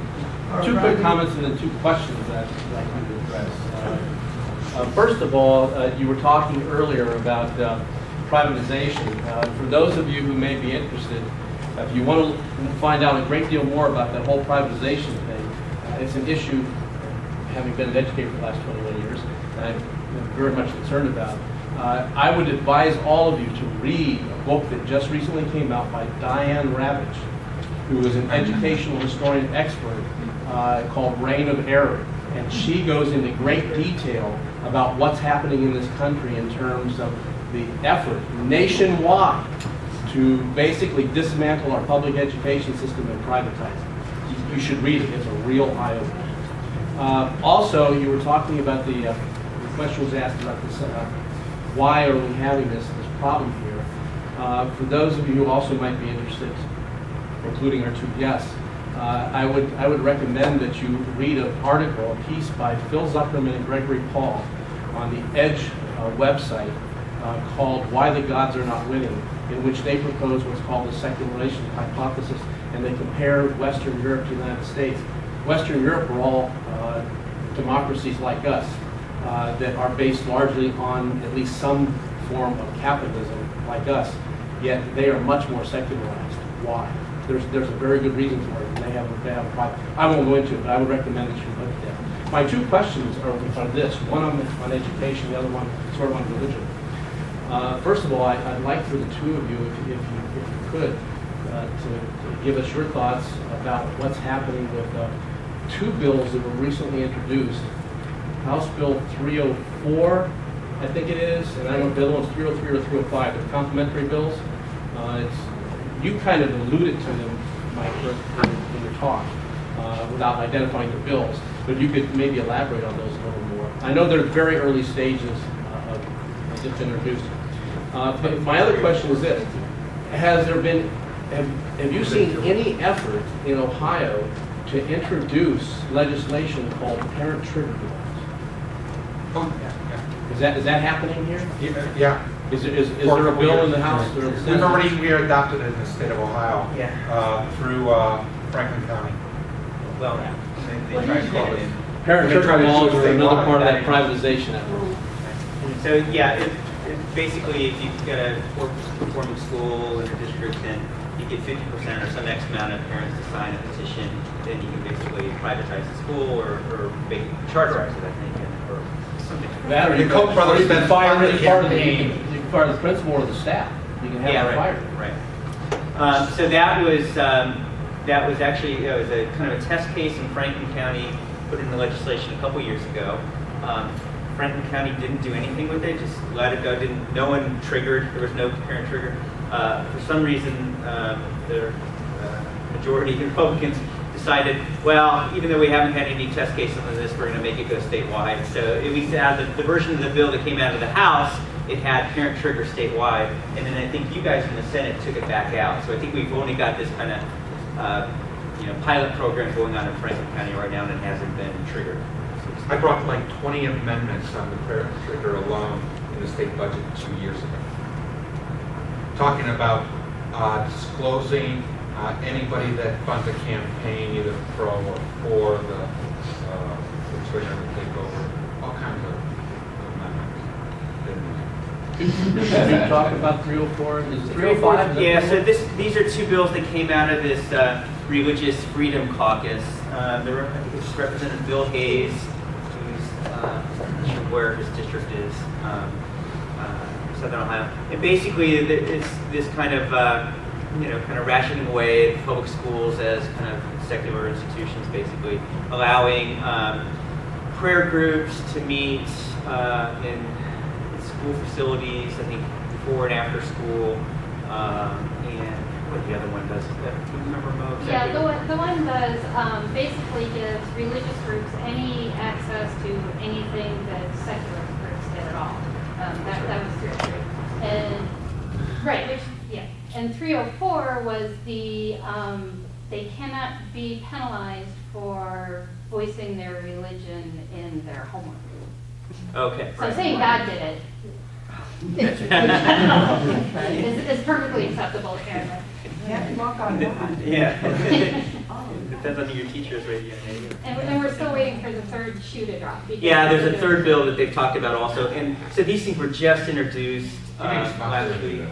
All right, 2 quick Brandy. comments and then 2 questions that I'd like you to address. First of all, you were talking earlier about privatization. For those of you who may be interested, if you want to find out a great deal more about that whole privatization thing, it's an issue, having been an educator for the last 21 years, I'm very much concerned about. I would advise all of you to read a book that just recently came out by Diane Ravitch, who is an educational historian expert, called Reign of Error. And she goes into great detail about what's happening in this country in terms of the effort nationwide to basically dismantle our public education system and privatize it. You should read it. It's a real eye-opener. Also, you were talking about the question was asked about this, why are we having this problem here? For those of you who also might be interested, including our 2 guests, I would recommend that you read an article, a piece by Phil Zuckerman and Gregory Paul on the EDGE website called Why the Gods Are Not Winning, in which they propose what's called the secularization hypothesis, and they compare Western Europe to the United States. Western Europe are all democracies like us that are based largely on at least some form of capitalism like us, yet they are much more secularized. Why? There's a very good reason for it. They have a private. I won't go into it, but I would recommend that you look at that. My 2 questions are this: one on education, the other one sort of on religion. First of all, I'd like for the 2 of you, if you could, to give us your thoughts about what's happening with 2 bills that were recently introduced. House Bill 304, I think it is, and I don't know if the other one's 303 or 305. They're complementary bills. You kind of alluded to them, Mike, in your talk, without identifying the bills, but you could maybe elaborate on those a little more. I know they're very early stages of just introduced. But my other question is this: have you seen any effort in Ohio to introduce legislation called parent trigger laws? Oh, yeah. Is that happening here? Yeah. Is there a bill in the House? or the We've Senate? we are adopted it in the state of Ohio. Yeah. Through Franklin County. Well, they tried to call it in. Parent-teacher laws are another part of that privatization effort. So, yeah, it basically, if you've got a performing school in a district, then you get 50% or some X amount of parents to sign a petition, then you can basically privatize the school or charterize it, I think, or something. That or The Koch brothers you can spent fire part of as the part of the, campaign. you can fire the principal or the staff. You can have Yeah, them fired. right. So that was actually it was a kind of a test case in Franklin County, put in the legislation a couple years ago. Franklin County didn't do anything with it, just let it go. No one triggered. There was no parent trigger. For some reason, the majority Republicans decided, well, even though we haven't had any test cases on this, we're going to make it go statewide. So at least the version of the bill that came out of the House, it had parent trigger statewide, and then I think you guys in the Senate took it back out. So I think we've only got this kind of pilot program going on in Franklin County right now, and it hasn't been triggered. I brought like 20 amendments on the parent trigger alone in the state budget 2 years ago. Talking about disclosing anybody that funds a campaign, either pro or for the trigger to take over, all kinds of amendments. Should we talk about 304? Is it 305? Yeah, so these are two bills that came out of this Religious Freedom Caucus. I think it's Representative Bill Hayes, who's I'm not sure where his district is, Southern Ohio. And basically, it's this kind of kind of rationing away public schools as kind of secular institutions, basically allowing prayer groups to meet in school facilities, I think before and after school, and what the other one does. Do you remember, Mo? Yeah, the one does basically gives religious groups any access to anything that secular groups get at all. That was 303. And right, which yeah. And 304 was the they cannot be penalized for voicing their religion in their homework. Okay. So saying God did it is perfectly acceptable, apparently. Can't walk on God. Yeah. Depends on who your teacher is right here. And we're still waiting for the third shoe to drop. Yeah, there's a third bill that they've talked about also. And so these things were just introduced last week.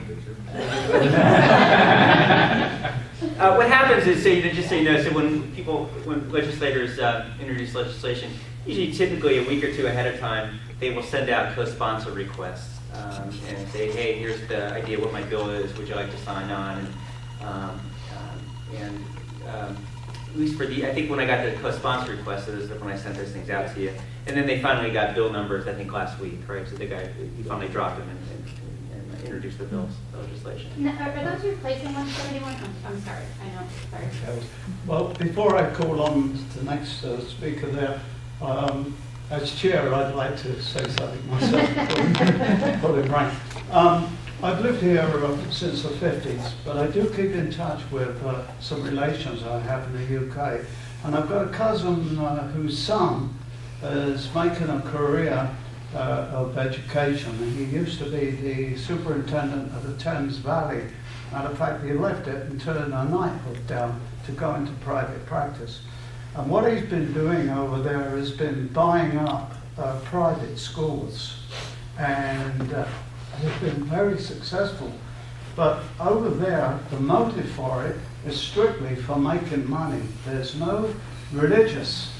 What happens is, just so you know, so when legislators introduce legislation, usually typically a week or two ahead of time, they will send out co-sponsor requests and say, hey, here's the idea what my bill is, would you like to sign on? And at least for I think when I got the co-sponsor requests, it was when I sent those things out to you. And then they finally got bill numbers, I think last week, right? So he finally dropped them and introduced the bills, the legislation. Now, are those replacing 171? I'm sorry, I know, sorry. Well, before I call on the next speaker there, as chair, I'd like to say something myself. Put it right. I've lived here since the 50s, but I do keep in touch with some relations I have in the UK. And I've got a cousin whose son is making a career of education. He used to be the superintendent of the Thames Valley. Matter of fact, he left it and turned a knighthood down to go into private practice. And what he's been doing over there has been buying up private schools, and has been very successful. But over there, the motive for it is strictly for making money. There's no religious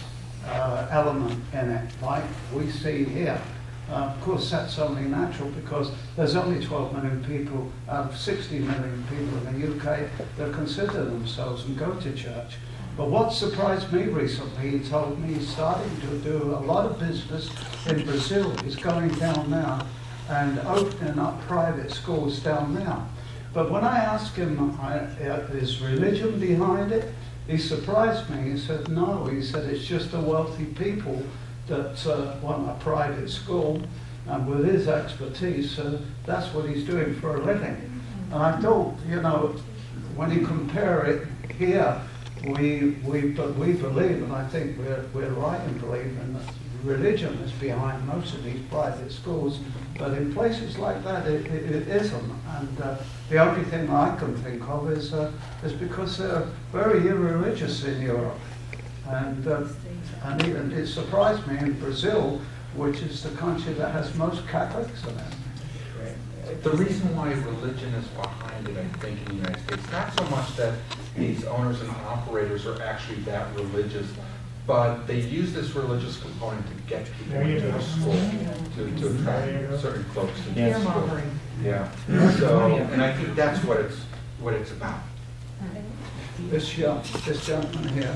element in it like we see here. Of course, that's only natural because there's only 12 million people out of 60 million people in the UK that consider themselves and go to church. But what surprised me recently, he told me he's starting to do a lot of business in Brazil. He's going down now and opening up private schools down there. But when I asked him, is religion behind it? He surprised me. He said, no. He said, it's just the wealthy people that want a private school. And with his expertise, that's what he's doing for a living. And I thought, when you compare it here, we believe, and I think we're right in believing that religion is behind most of these private schools, but in places like that it isn't. And the only thing I can think of is because they're very irreligious in Europe. And even it surprised me in Brazil, which is the country that has most Catholics in it. The reason why religion is behind it, I think, in the United States, not so much that these owners and operators are actually that religious, but they use this religious component to get people into their school, to attract certain folks into the school. Yeah. So, and I think that's what it's about. This gentleman here.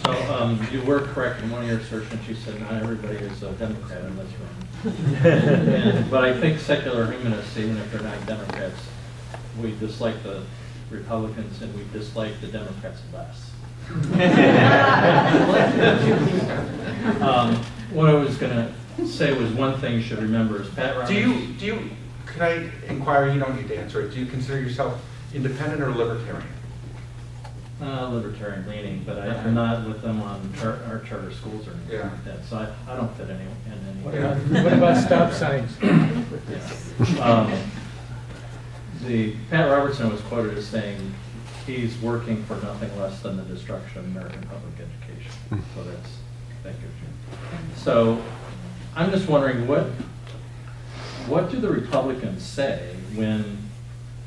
So you were correct in one of your assertions. You said not everybody is a Democrat in this room. But I think secular humanists, even if they're not Democrats, we dislike the Republicans and we dislike the Democrats less. What I was going to say was one thing you should remember is Pat Roberts. Could I inquire? You don't need to answer it. Do you consider yourself independent or libertarian? Libertarian leaning, but I'm not with them on our charter schools or anything Yeah. like that. So I don't fit in any. What about stop signs? The Pat Robertson was quoted as saying he's working for nothing less than the destruction of American public education. So that gives you. So I'm just wondering what do the Republicans say when,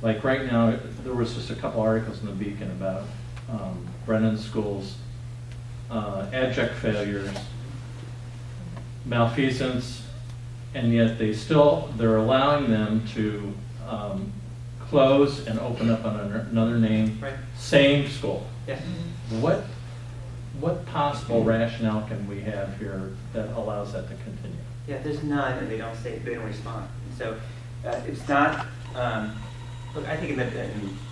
like right now, there was just a couple articles in the Beacon about Brennan schools, abject failures, malfeasance, and yet they're allowing them to close and open up on another name, Right. same school. Yes. What possible rationale can we have here that allows that to continue? Yeah, there's none, and they don't respond. So it's not. Look, I think in the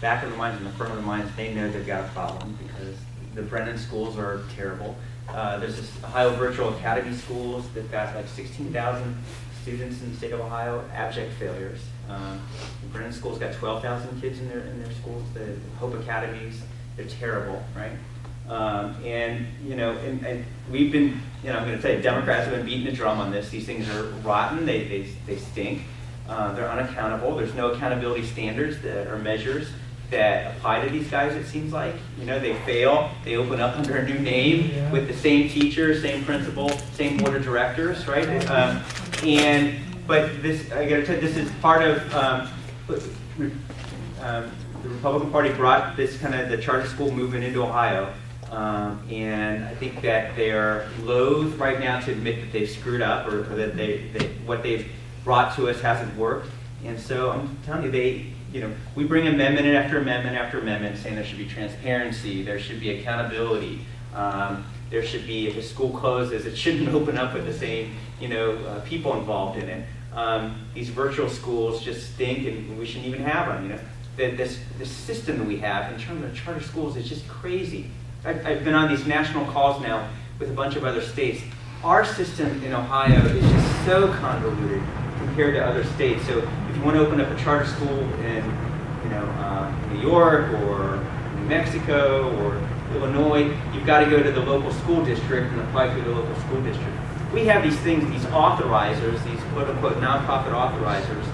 back of the minds and the front of the minds, they know they've got a problem because the Brennan schools are terrible. There's this Ohio Virtual Academy schools. They've got like 16,000 students in the state of Ohio, abject failures. The Brennan schools got 12,000 kids in their schools. The Hope Academies, they're terrible, right? And we've been, I'm going to say, Democrats have been beating the drum on this. These things are rotten. They stink. They're unaccountable. There's no accountability standards or measures that apply to these guys, it seems like. They fail. They open up under a new name with the same teacher, same principal, same board of directors, right? But this, I got to tell you, this is part of the Republican Party brought this kind of the charter school movement into Ohio. And I think that they're loath right now to admit that they've screwed up or that what they've brought to us hasn't worked. And so I'm telling you, we bring amendment after amendment after amendment saying there should be transparency, there should be accountability, there should be, if a school closes, it shouldn't open up with the same, people involved in it. These virtual schools just stink and we shouldn't even have them, This system that we have in terms of charter schools is just crazy. I've been on these national calls now with a bunch of other states. Our system in Ohio is just so convoluted compared to other states. So if you want to open up a charter school in, New York or New Mexico or Illinois, you've got to go to the local school district and apply through the local school district. We have these things, these authorizers, these quote-unquote nonprofit authorizers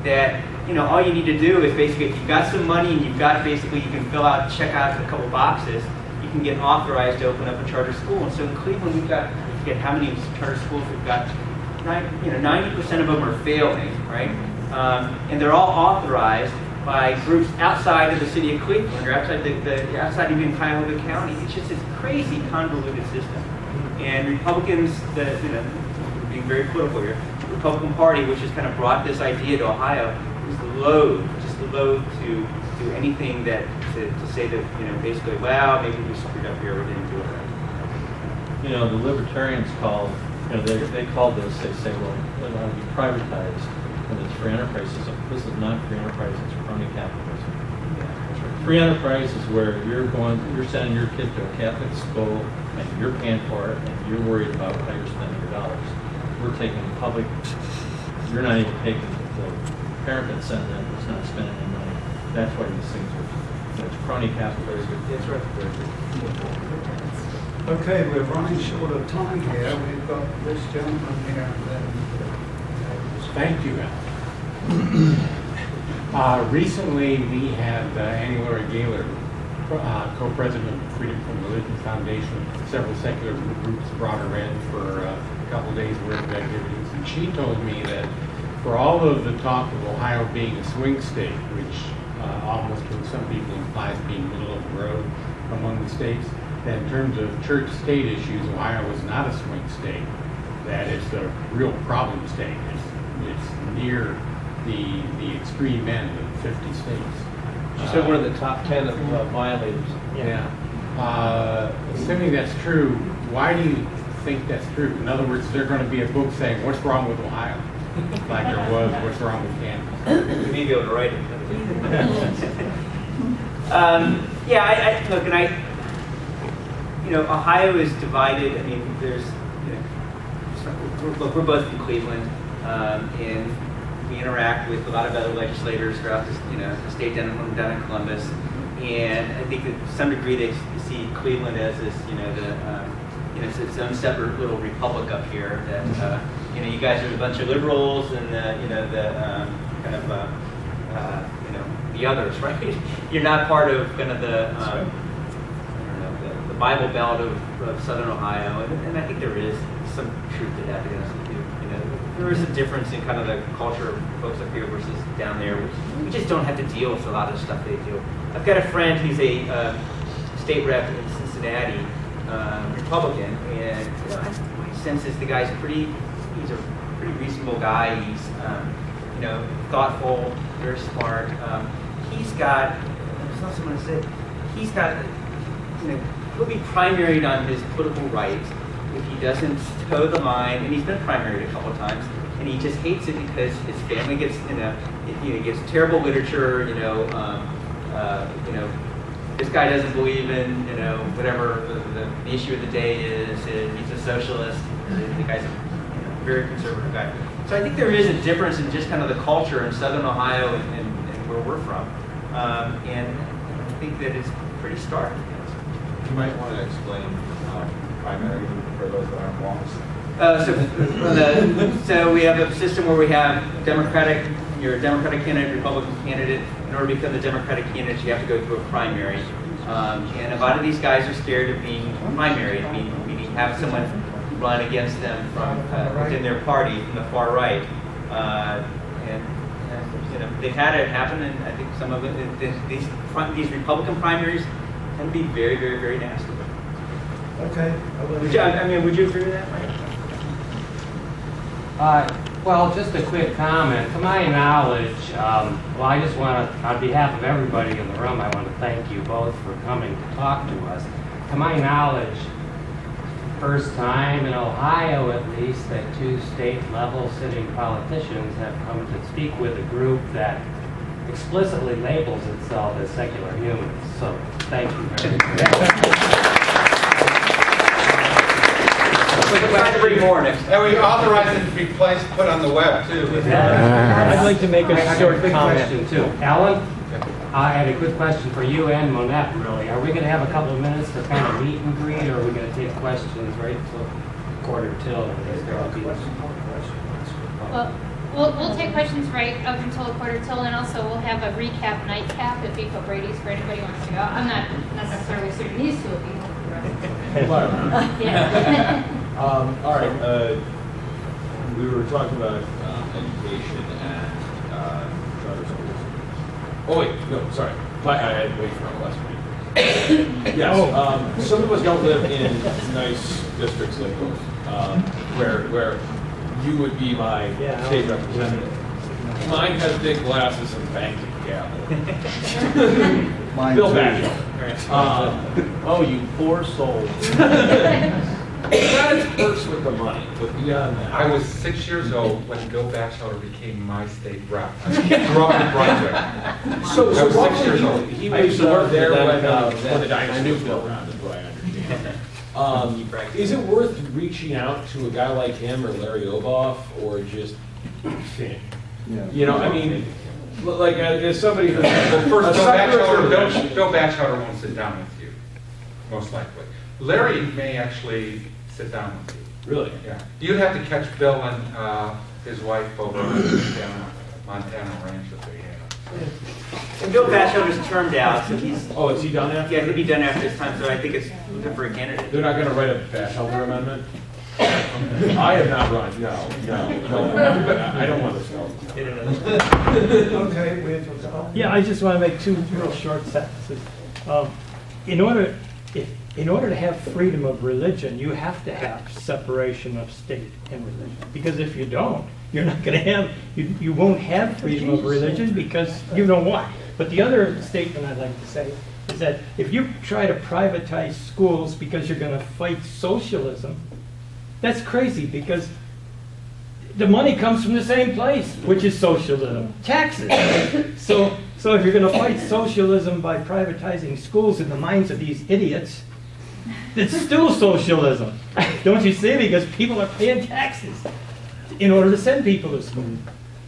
that, all you need to do is basically, if you've got some money and you've got basically, you can check out a couple boxes, you can get authorized to open up a charter school. And so in Cleveland, we've got, I forget how many charter schools we've got, 90% of them are failing, right? And they're all authorized by groups outside of the city of Cleveland or outside outside even Cuyahoga County. It's just this crazy convoluted system. And Republicans, being very political here, the Republican Party, which has kind of brought this idea to Ohio, is loath to do anything that to say that basically, well, maybe we screwed up here, we didn't do it right. The libertarians call, they call this, they say, well, it ought to be privatized when it's free enterprise. This is not free enterprise, it's crony capitalism. Free enterprise is where you're sending your kid to a Catholic school and you're paying for it and you're worried about how you're spending your dollars. We're taking public, you're not even taking the parent that's sending it, is not spending any money. That's why these things are Crony Castle. That's right. Okay, we're running short of time here. We've got this gentleman here and then. Thank you, Al. Recently, we had Annie Laura Gaylor, co-president of Freedom from Religion Foundation. Several secular groups brought her in for a couple of days' worth of activities, and she told me that for all of the talk of Ohio being a swing state, which almost to some people implies being middle of the road among the states, that in terms of church-state issues, Ohio is not a swing state, that it's a real problem state. It's near the extreme end of 50 states. She said one of the top 10 of violators. Yeah. Assuming that's true, why do you think that's true? In other words, is there going to be a book saying, what's wrong with Ohio? Like there was, what's wrong with Kansas? We may be able to write it. Yeah, look, and Ohio is divided. I mean, there's, look, we're both from Cleveland, and we interact with a lot of other legislators throughout this, the state down in Columbus, and I think that to some degree they see Cleveland as this, it's its own separate little republic up here. That you guys are a bunch of liberals, and the others, right? You're not part of kind of the Bible Belt of Southern Ohio, and I think there is some truth to that. To be honest with you, there is a difference in kind of the culture of folks up here versus down there. We just don't have to deal with a lot of the stuff they do. I've got a friend who's a state rep in Cincinnati, Republican, and my sense is the guy's he's a pretty reasonable guy. He's thoughtful, very smart. He's got, I saw someone say, he's got, he'll be primaried on his political rights if he doesn't toe the line, and he's been primaried a couple of times, and he just hates it because his family gets, gets terrible literature, this guy doesn't believe in, whatever the issue of the day is, he's a socialist, the guy's a very conservative guy. So I think there is a difference in just kind of the culture in Southern Ohio and where we're from. And I think that it's pretty stark. You might want to explain primary for those that aren't lost. So we have a system where we have you're a Democratic candidate, Republican candidate. In order to become the Democratic candidate, you have to go through a primary. And a lot of these guys are scared of being primaried, meaning have someone run against them from within their party from the far right. They've had it happen, and I think some of it, these Republican primaries tend to be very, very, very nasty. Okay. Would you agree with that, Mike? Well, just a quick comment. To my knowledge, I just want to, on behalf of everybody in the room, I want to thank you both for coming to talk to us. To my knowledge, first time in Ohio, at least, that two state-level sitting politicians have come to speak with a group that explicitly labels itself as secular humanists. So, thank you very much. We're trying to bring more next time. And we authorize it to be put on the web, too. I'd like to make a short quick comment. question, too. Alan, I had a good question for you and Monette, really. Are we going to have a couple of minutes for kind of meet and greet, or are we going to take questions right till quarter till? Well, we'll take questions right up until a quarter till, and also we'll have a recap nightcap at Beef O'Brady's for anybody who wants to go. I'm not necessarily certain these two will be. Yeah. All right. We were talking about education and charter schools. Oh wait, no, sorry. I had to wait for my last point. Yes. Some of us don't live in nice districts like those, where you would be my state representative. Mine has big glasses and bangs at the gavel. Bill Bachelor. Oh, you poor soul. That is perks with the money, but beyond that. I was 6 years old when Bill Bachelor became my state rep. I grew up in Brunswick. So I was 6 years old. He was there when the dinosaurs were around, is what I understand. Is it worth reaching out to a guy like him or Larry Oboff, or just, Like, as somebody who's. First, a sucker- Bill Batchelder won't sit down with you, most likely. Larry may actually sit down with you. Really? Yeah. You'd have to catch Bill and his wife over on the Montana ranch that they have. And Bill Batchelder's termed out, so he's, Oh, is he done after? yeah, he'll be done after this time, so I think it's good for a candidate. They're not gonna write a Batchelder amendment? I have not run, no. I don't want to sell. Okay, we're to go. Yeah, I just want to make two real short sentences. In order to have freedom of religion, you have to have separation of state and religion. Because if you don't, you're not going to have, you won't have freedom of religion because you know why. But the other statement I'd like to say is that if you try to privatize schools because you're going to fight socialism, that's crazy because the money comes from the same place, which is socialism, taxes. So if you're going to fight socialism by privatizing schools in the minds of these idiots, it's still socialism. Don't you see? Because people are paying taxes in order to send people to school.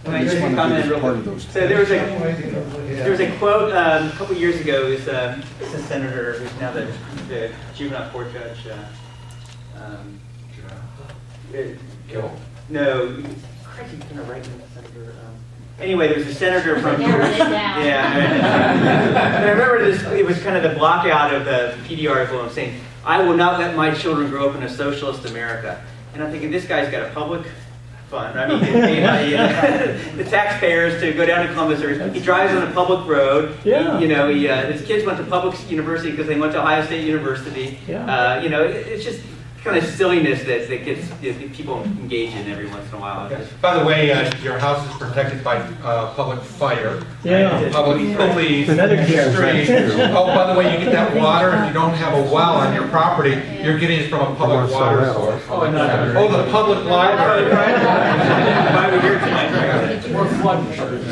Can I just comment real quick? So there was a quote a couple years ago. It was a senator who's now the juvenile court judge. Gil. No, Christ, he's gonna write in the senator. Anyway, there was a senator from Narrowed it down. Yeah, I remember this. It was kind of the block out of the PD article. I'm saying, I will not let my children grow up in a socialist America. And I'm thinking, this guy's got a public fund. I mean, the taxpayers to go down to Columbus, or he drives on a public road. Yeah. His kids went to public university because they went to Ohio State University. Yeah. It's just kind of silliness that gets people engaged in every once in a while. By the way, your house is protected by public fire, Yeah. public police, Another street. Oh, by the way, you get that water, if you don't have a well on your property, you're getting it from a public water source. Oh, no. Oh, the public library. Why we're here tonight. More flood insurance.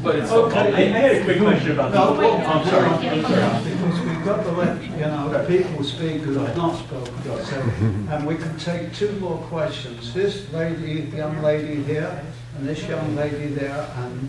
But it's I had a quick question about No, the. well, I'm sorry. Because we've got to let, people speak who have not spoken, so, and we can take two more questions. This lady, young lady here, and this young lady there, and